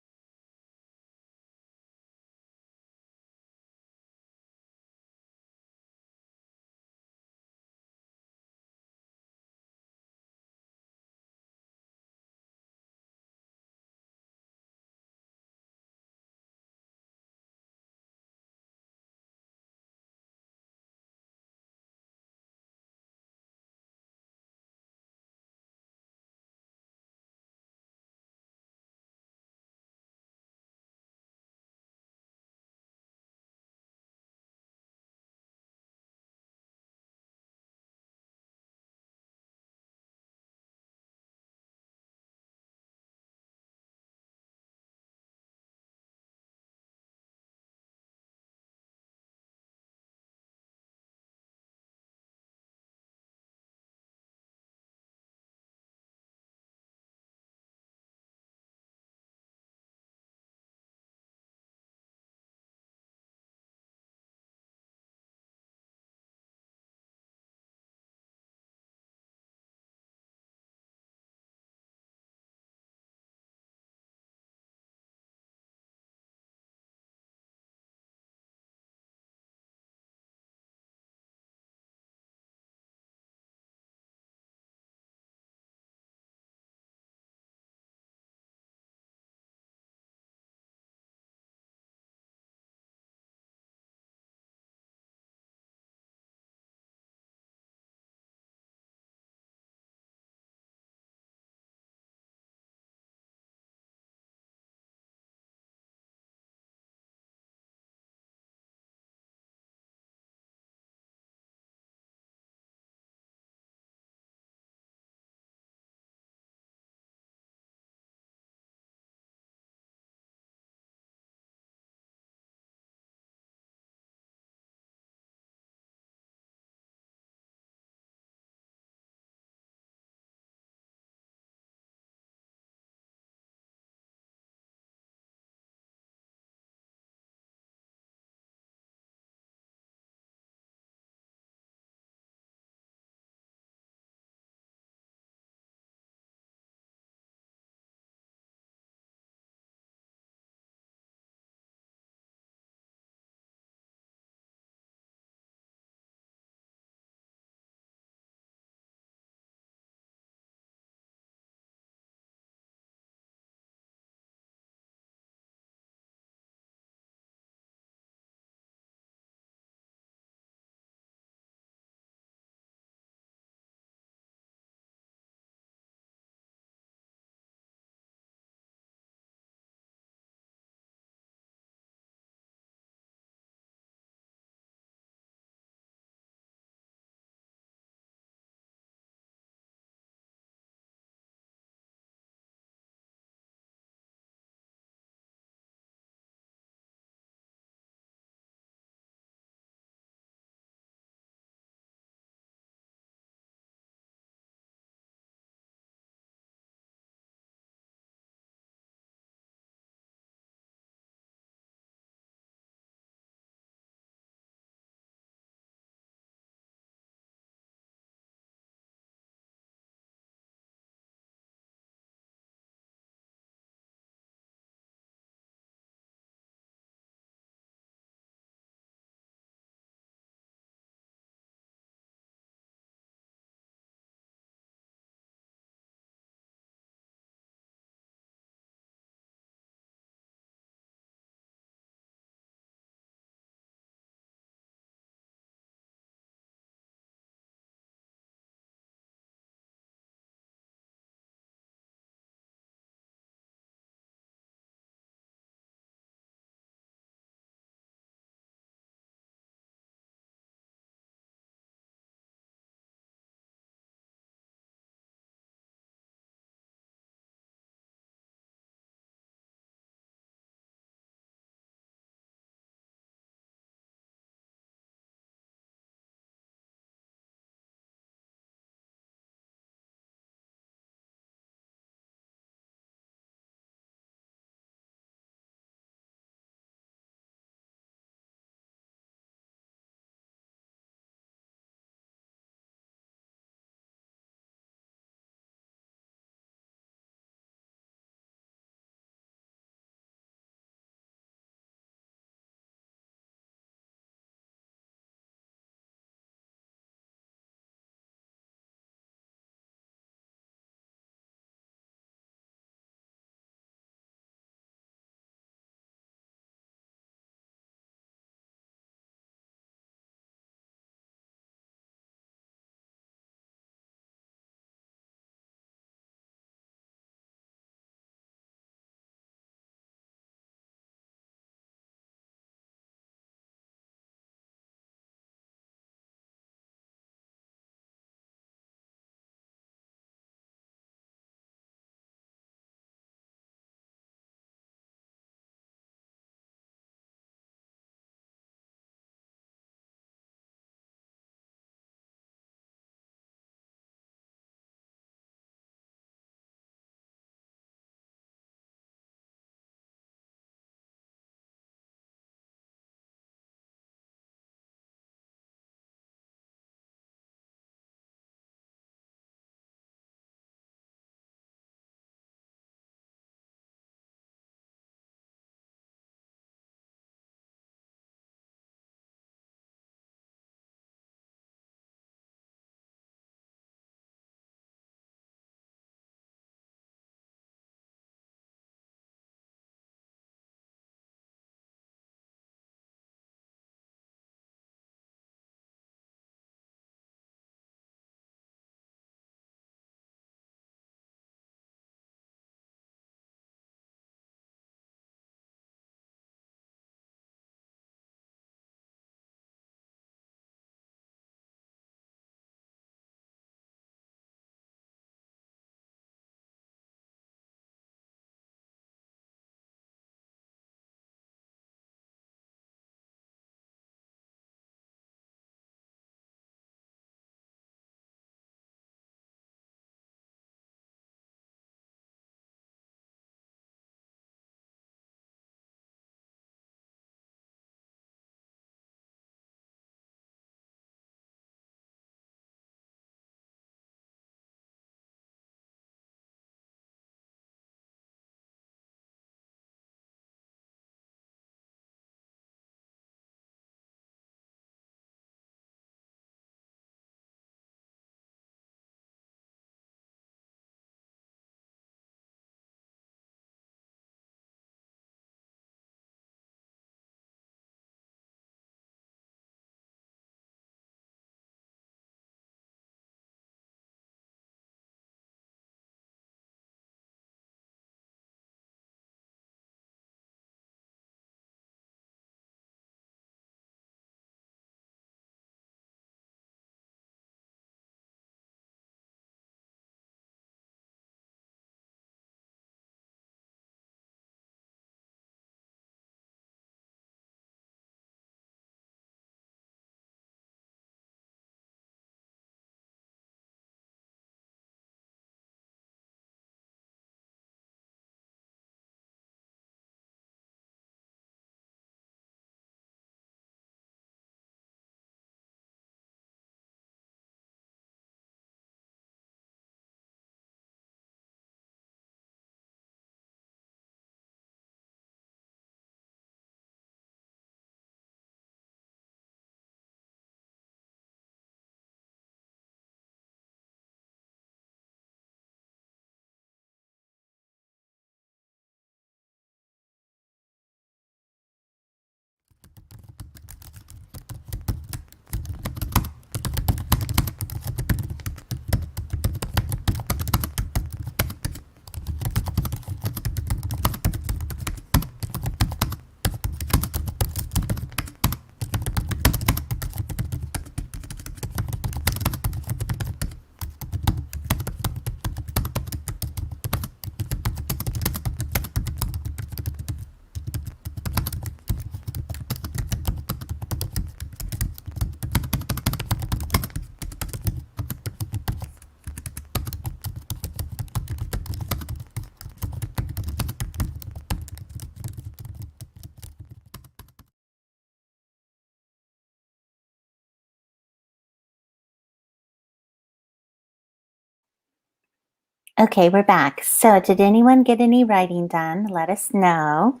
Okay, we're back. So did anyone get any writing done? Let us know.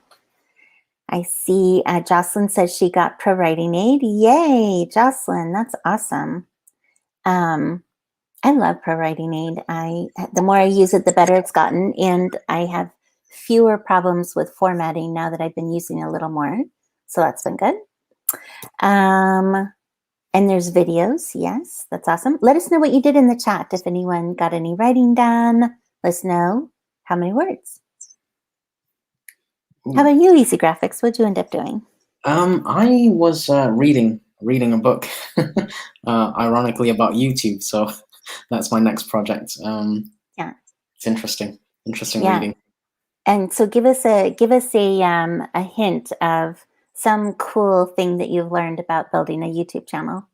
I see Jocelyn says she got Pro Writing Aid. Yay, Jocelyn, that's awesome. I love Pro Writing Aid. The more I use it, the better it's gotten, and I have fewer problems with formatting now that I've been using it a little more. So that's been good. And there's videos. Yes, that's awesome. Let us know what you did in the chat. If anyone got any writing done, let us know how many words. How about you, Easy Graphics? What'd you end up doing? I was reading a book, ironically about YouTube. So that's my next project. Yeah, it's interesting yeah. reading. And so give us a hint of some cool thing that you've learned about building a YouTube channel.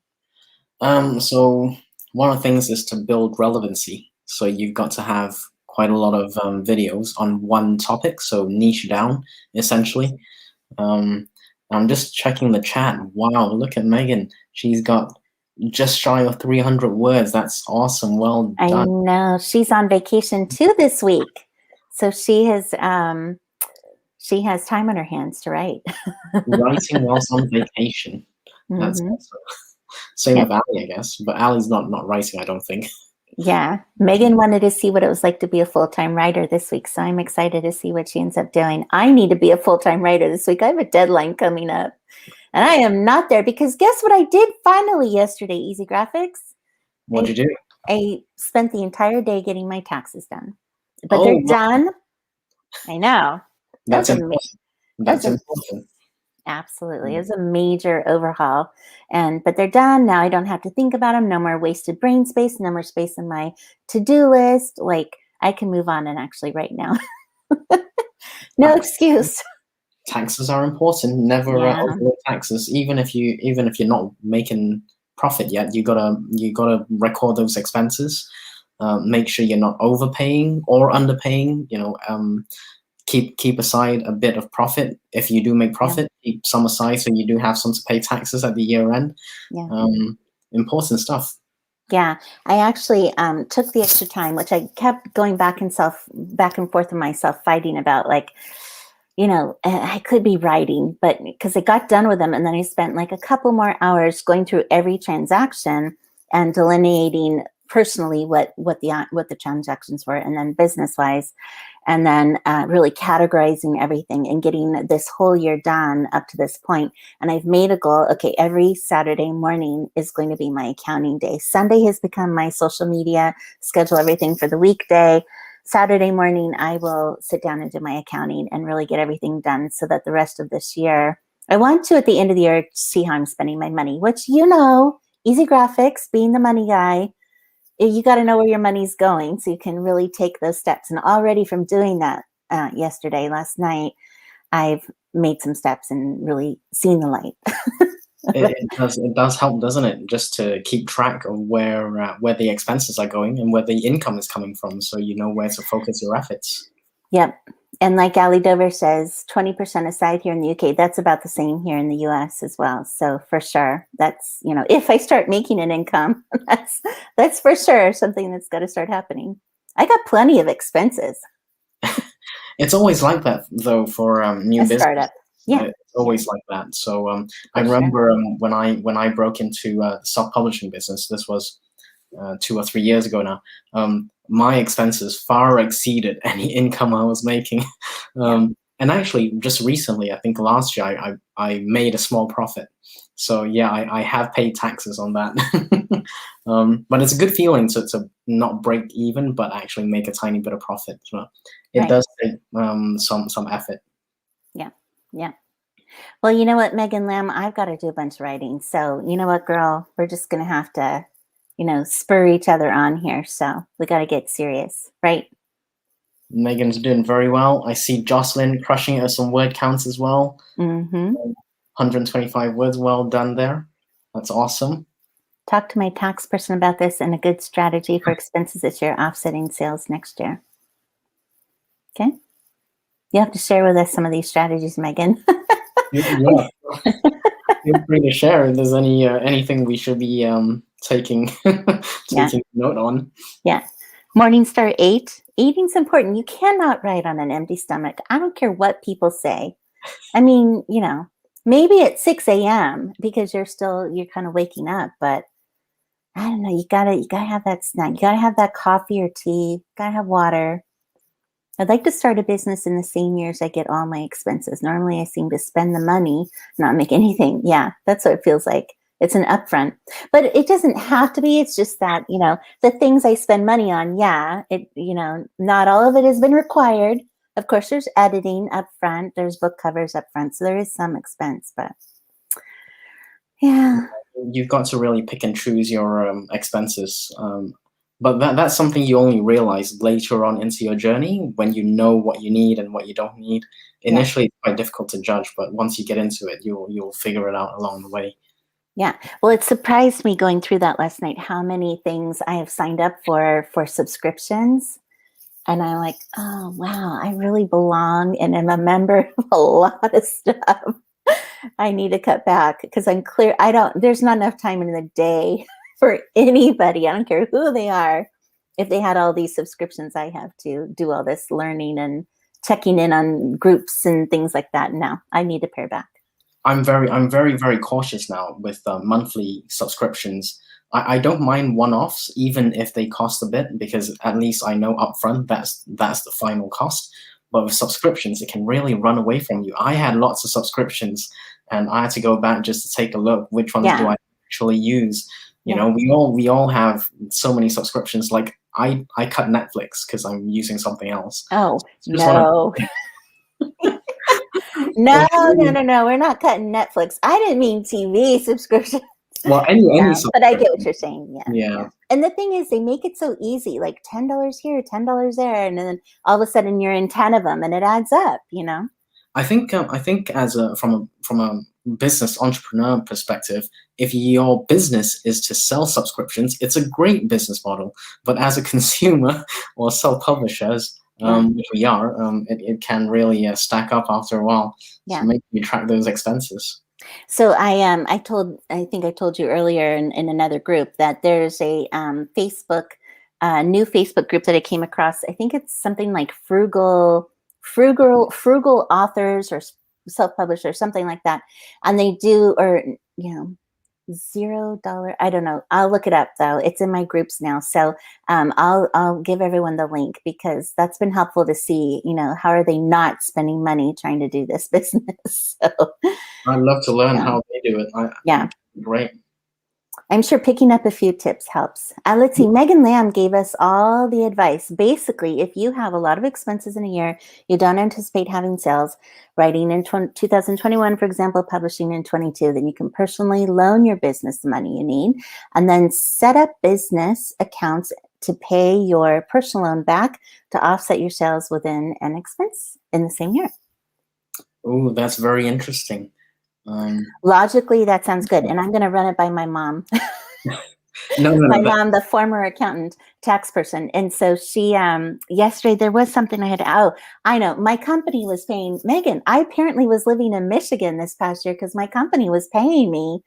So one of the things is to build relevancy. So you've got to have quite a lot of videos on one topic, so niche down, essentially. I'm just checking the chat. Wow, look at Megan. She's got just shy of 300 words. That's awesome. Well done. I know. She's on vacation too this week. So she has time on her hands to write. Writing whilst on vacation. That's awesome. Same with Ali, I guess. But Ali's not writing, I don't think. Yeah. Megan wanted to see what it was like to be a full-time writer this week. So I'm excited to see what she ends up doing. I need to be a full-time writer this week. I have a deadline coming up. And I am not there because guess what I did finally yesterday, Easy Graphics? What'd you do? I spent the entire day getting my taxes done. But they're done. I know. That's important. That's important. Absolutely. It was a major overhaul. But they're done. Now I don't have to think about them. No more wasted brain space. No more space in my to-do list. Like I can move on and actually right now. No excuse. Taxes are important. Never overlook taxes. Even if you're not making profit yet, you gotta record those expenses. Make sure you're not overpaying or underpaying. Keep aside a bit of profit. If you do make profit, keep some aside so you do have some to pay taxes at the year end. Important stuff. Yeah, I actually took the extra time, which I kept going back and forth with myself, fighting about, like, I could be writing, but because I got done with them, and then I spent like a couple more hours going through every transaction and delineating personally what the transactions were, and then business wise, and then really categorizing everything and getting this whole year done up to this point. And I've made a goal. Okay, every Saturday morning is going to be my accounting day. Sunday has become my social media, schedule everything for the weekday. Saturday morning, I will sit down and do my accounting and really get everything done so that the rest of this year, I want to, at the end of the year, see how I'm spending my money, which, Easy Graphics, being the money guy, you got to know where your money's going so you can really take those steps. And already from doing that last night, I've made some steps and really seen the light. It does help, doesn't it? Just to keep track of where the expenses are going and where the income is coming from, so you know where to focus your efforts. Yep. And like Ali Dover says, 20% aside here in the UK, that's about the same here in the US as well. So for sure, that's, if I start making an income, that's for sure something that's got to start happening. I got plenty of expenses. It's always like that, though, for new business. Startup. Yeah, it's always like that. So I remember when I broke into the self-publishing business. This was 2 or 3 years ago now. My expenses far exceeded any income I was making. And actually, just recently, I think last year, I made a small profit. So yeah, I have paid taxes on that. But it's a good feeling to not break even, but actually make a tiny bit of profit. So it does take some effort. Yeah. Well, you know what, Megan Lamb, I've got to do a bunch of writing. So you know what, girl, we're just going to have to, spur each other on here. So we got to get serious, right? Megan's doing very well. I see Jocelyn crushing it with some word counts as well. 125 words, well done there. That's awesome. Talk to my tax person about this and a good strategy for expenses this year, offsetting sales next year. Okay. You have to share with us some of these strategies, Megan. Yeah. Feel free to share if there's anything we should be taking note on. Yeah. Morningstar 8. Eating's important. You cannot write on an empty stomach. I don't care what people say. I mean, maybe at 6 a.m. because you're kind of waking up, but I don't know. You gotta have that snack. You gotta have that coffee or tea. You gotta have water. I'd like to start a business in the same year as I get all my expenses. Normally I seem to spend the money, not make anything. Yeah, that's what it feels like. It's an upfront, but it doesn't have to be. It's just that, the things I spend money on, not all of it has been required. Of course, there's editing upfront. There's book covers upfront. So there is some expense, but yeah. You've got to really pick and choose your expenses. But that's something you only realize later on into your journey when you know what you need and what you don't need. Initially, it's quite difficult to judge, but once you get into it, you'll figure it out along the way. Yeah. Well, it surprised me going through that last night, how many things I have signed up for subscriptions. And I'm like, oh, wow, I really belong and am a member of a lot of stuff. I need to cut back because I'm clear. There's not enough time in the day for anybody. I don't care who they are. If they had all these subscriptions, I have to do all this learning and checking in on groups and things like that. No, I need to pare back. I'm very, very cautious now with monthly subscriptions. I don't mind one-offs, even if they cost a bit, because at least I know upfront that's the final cost. But with subscriptions, it can really run away from you. I had lots of subscriptions, and I had to go back just to take a look. Which ones do I actually use? You know, we all have so many subscriptions. Like I cut Netflix because I'm using something else. Oh, no. No. We're not cutting Netflix. I didn't mean TV subscription. Well, any but I get what you're saying. Yeah. And the thing is, they make it so easy, like $10 here, $10 there, and then all of a sudden you're in 10 of them, and it adds up. I think as from a business entrepreneur perspective, if your business is to sell subscriptions, it's a great business model. But as a consumer or self-publishers, which we are, it can really stack up after a while. Yeah. So make you track those expenses. So I think I told you earlier in another group that there's a new Facebook group that I came across. I think it's something like frugal authors or self-publishers, something like that. And they do, or $0. I don't know. I'll look it up though. It's in my groups now. So I'll give everyone the link because that's been helpful to see, how are they not spending money trying to do this business? So I'd love to learn how they do it. Great. I'm sure picking up a few tips helps. Let's see. Megan Lamb gave us all the advice. Basically, if you have a lot of expenses in a year, you don't anticipate having sales, writing in 2021, for example, publishing in 22, then you can personally loan your business the money you need and then set up business accounts to pay your personal loan back to offset your sales within an expense in the same year. Oh, that's very interesting. Logically, that sounds good. And I'm going to run it by my mom. My mom, the former accountant, tax person. And so she, yesterday, there was something I had to, I know, my company was paying, Megan, I apparently was living in Michigan this past year because my company was paying me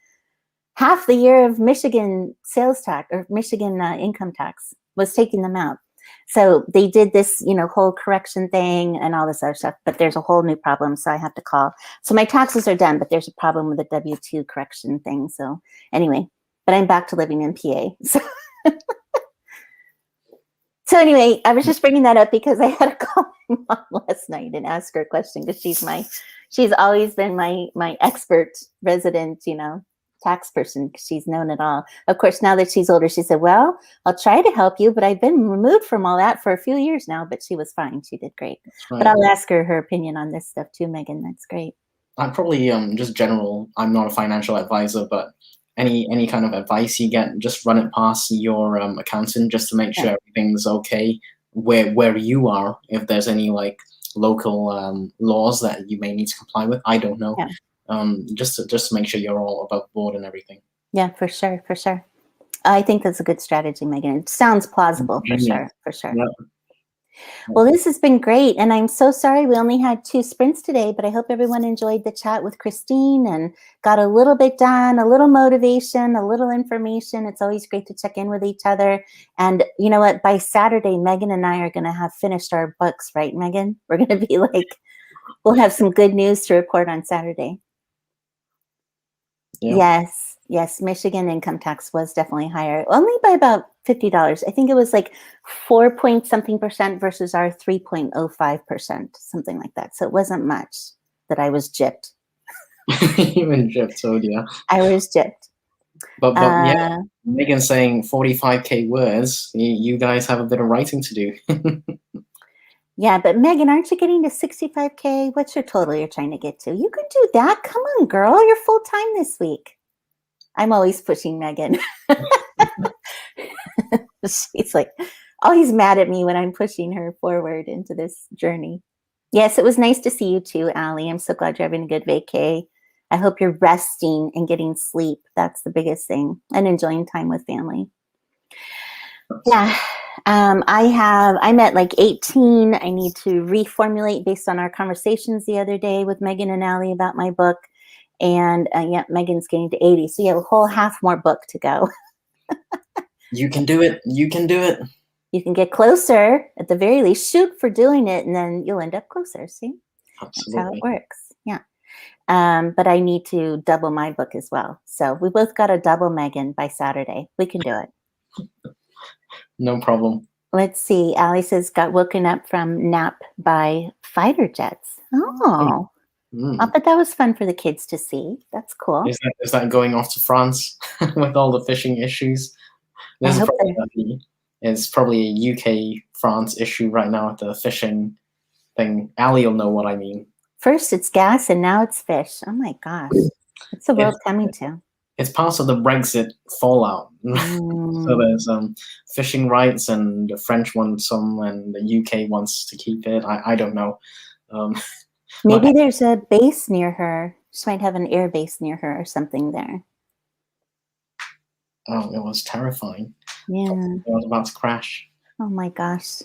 half the year of Michigan sales tax or Michigan income tax was taking them out. So they did this, whole correction thing and all this other stuff, but there's a whole new problem. So I have to call. So my taxes are done, but there's a problem with the W-2 correction thing. So anyway, but I'm back to living in PA. So anyway, I was just bringing that up because I had to call my mom last night and ask her a question because she's always been my expert resident, tax person because she's known it all. Of course, now that she's older, she said, well, I'll try to help you, but I've been removed from all that for a few years now, but she was fine. She did great. Right. But I'll ask her opinion on this stuff too, Megan. That's great. I probably, just general, I'm not a financial advisor, but any kind of advice you get, just run it past your accountant just to make sure everything's okay where you are. If there's any like local laws that you may need to comply with, I don't know. Just to make sure you're all above board and everything. Yeah, for sure. I think that's a good strategy, Megan. It sounds plausible, for sure. Yeah. Well, this has been great. And I'm so sorry we only had 2 sprints today, but I hope everyone enjoyed the chat with Christine and got a little bit done, a little motivation, a little information. It's always great to check in with each other. And you know what? By Saturday, Megan and I are going to have finished our books, right, Megan? We're going to be like, we'll have some good news to report on Saturday. Yeah. Yes, Michigan income tax was definitely higher, only by about $50. I think it was like 4 point something percent versus our 3.05%, something like that. So it wasn't much that I was gypped. Even gypped, so yeah. I was gypped. But yeah, Megan saying 45K words. You guys have a bit of writing to do. Yeah, but Megan, aren't you getting to 65K? What's your total you're trying to get to? You can do that. Come on, girl. You're full time this week. I'm always pushing Megan. She's like always mad at me when I'm pushing her forward into this journey. Yes, it was nice to see you too, Allie. I'm so glad you're having a good vacay. I hope you're resting and getting sleep. That's the biggest thing, and enjoying time with family. Yeah. I'm at like 18. I need to reformulate based on our conversations the other day with Megan and Allie about my book. And yeah, Megan's getting to 80. So you have a whole half more book to go. You can do it. You can do it. You can get closer at the very least. Shoot for doing it, and then you'll end up closer. See? Absolutely. That's how it works. Yeah. But I need to double my book as well. So we both got a double Megan by Saturday. We can do it. No problem. Let's see. Allie says, got woken up from nap by fighter jets. Oh, I bet that was fun for the kids to see. That's cool. Is that going off to France with all the fishing issues? This is probably a UK-France issue right now with the fishing thing. Allie will know what I mean. First it's gas and now it's fish. Oh my gosh. What's the world coming to? It's part of the Brexit fallout. So there's fishing rights, and the French want some, and the UK wants to keep it. I don't know. Maybe there's a base near her. She might have an air base near her or something there. Oh, it was terrifying. Yeah. It was about to crash. Oh my gosh.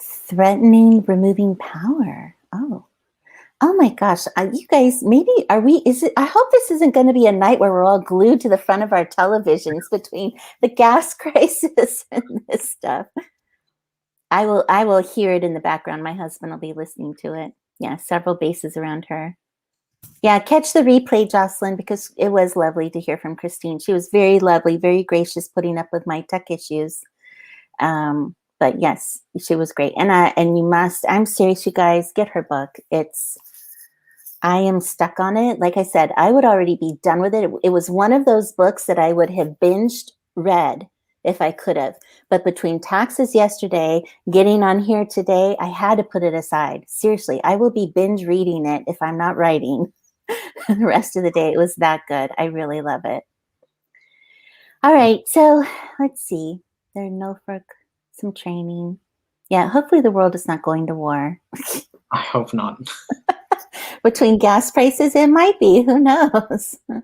Threatening removing power. Oh my gosh. You guys, maybe I hope this isn't going to be a night where we're all glued to the front of our televisions between the gas crisis and this stuff. I will hear it in the background. My husband will be listening to it. Yeah, several bases around her. Yeah, catch the replay, Jocelyn, because it was lovely to hear from Christine. She was very lovely, very gracious, putting up with my tech issues. But yes, she was great. And I'm serious, you guys, get her book. I am stuck on it. Like I said, I would already be done with it. It was one of those books that I would have binged read if I could have. But between taxes yesterday, getting on here today, I had to put it aside. Seriously, I will be binge reading it if I'm not writing the rest of the day. It was that good. I really love it. All right, so let's see. They're in Norfolk, some training. Yeah, hopefully the world is not going to war. I hope not. Between gas prices, it might be. Who knows? Oh,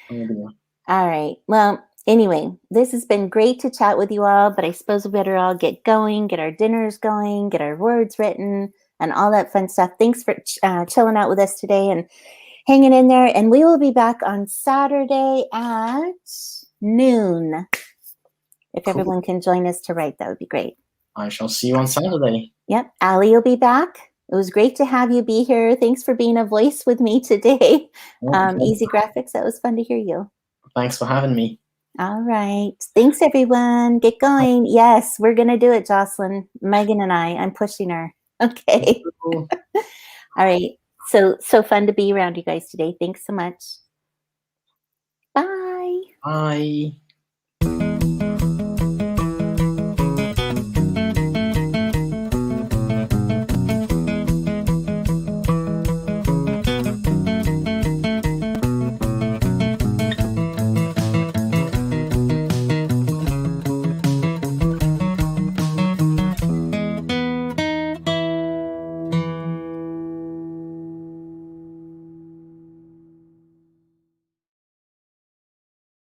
dear. All right. Well, anyway, this has been great to chat with you all, but I suppose we better all get going, get our dinners going, get our words written, and all that fun stuff. Thanks for chilling out with us today and hanging in there. And we will be back on Saturday at noon. If everyone can join us to write, that would be great. I shall see you on Saturday. Yep. Allie will be back. It was great to have you be here. Thanks for being a voice with me today. Easy Graphics, that was fun to hear you. Thanks for having me. All right. Thanks, everyone. Get going. Yes, we're going to do it, Jocelyn. Megan and I'm pushing her. Okay. All right. So fun to be around you guys today. Thanks so much. Bye. Bye.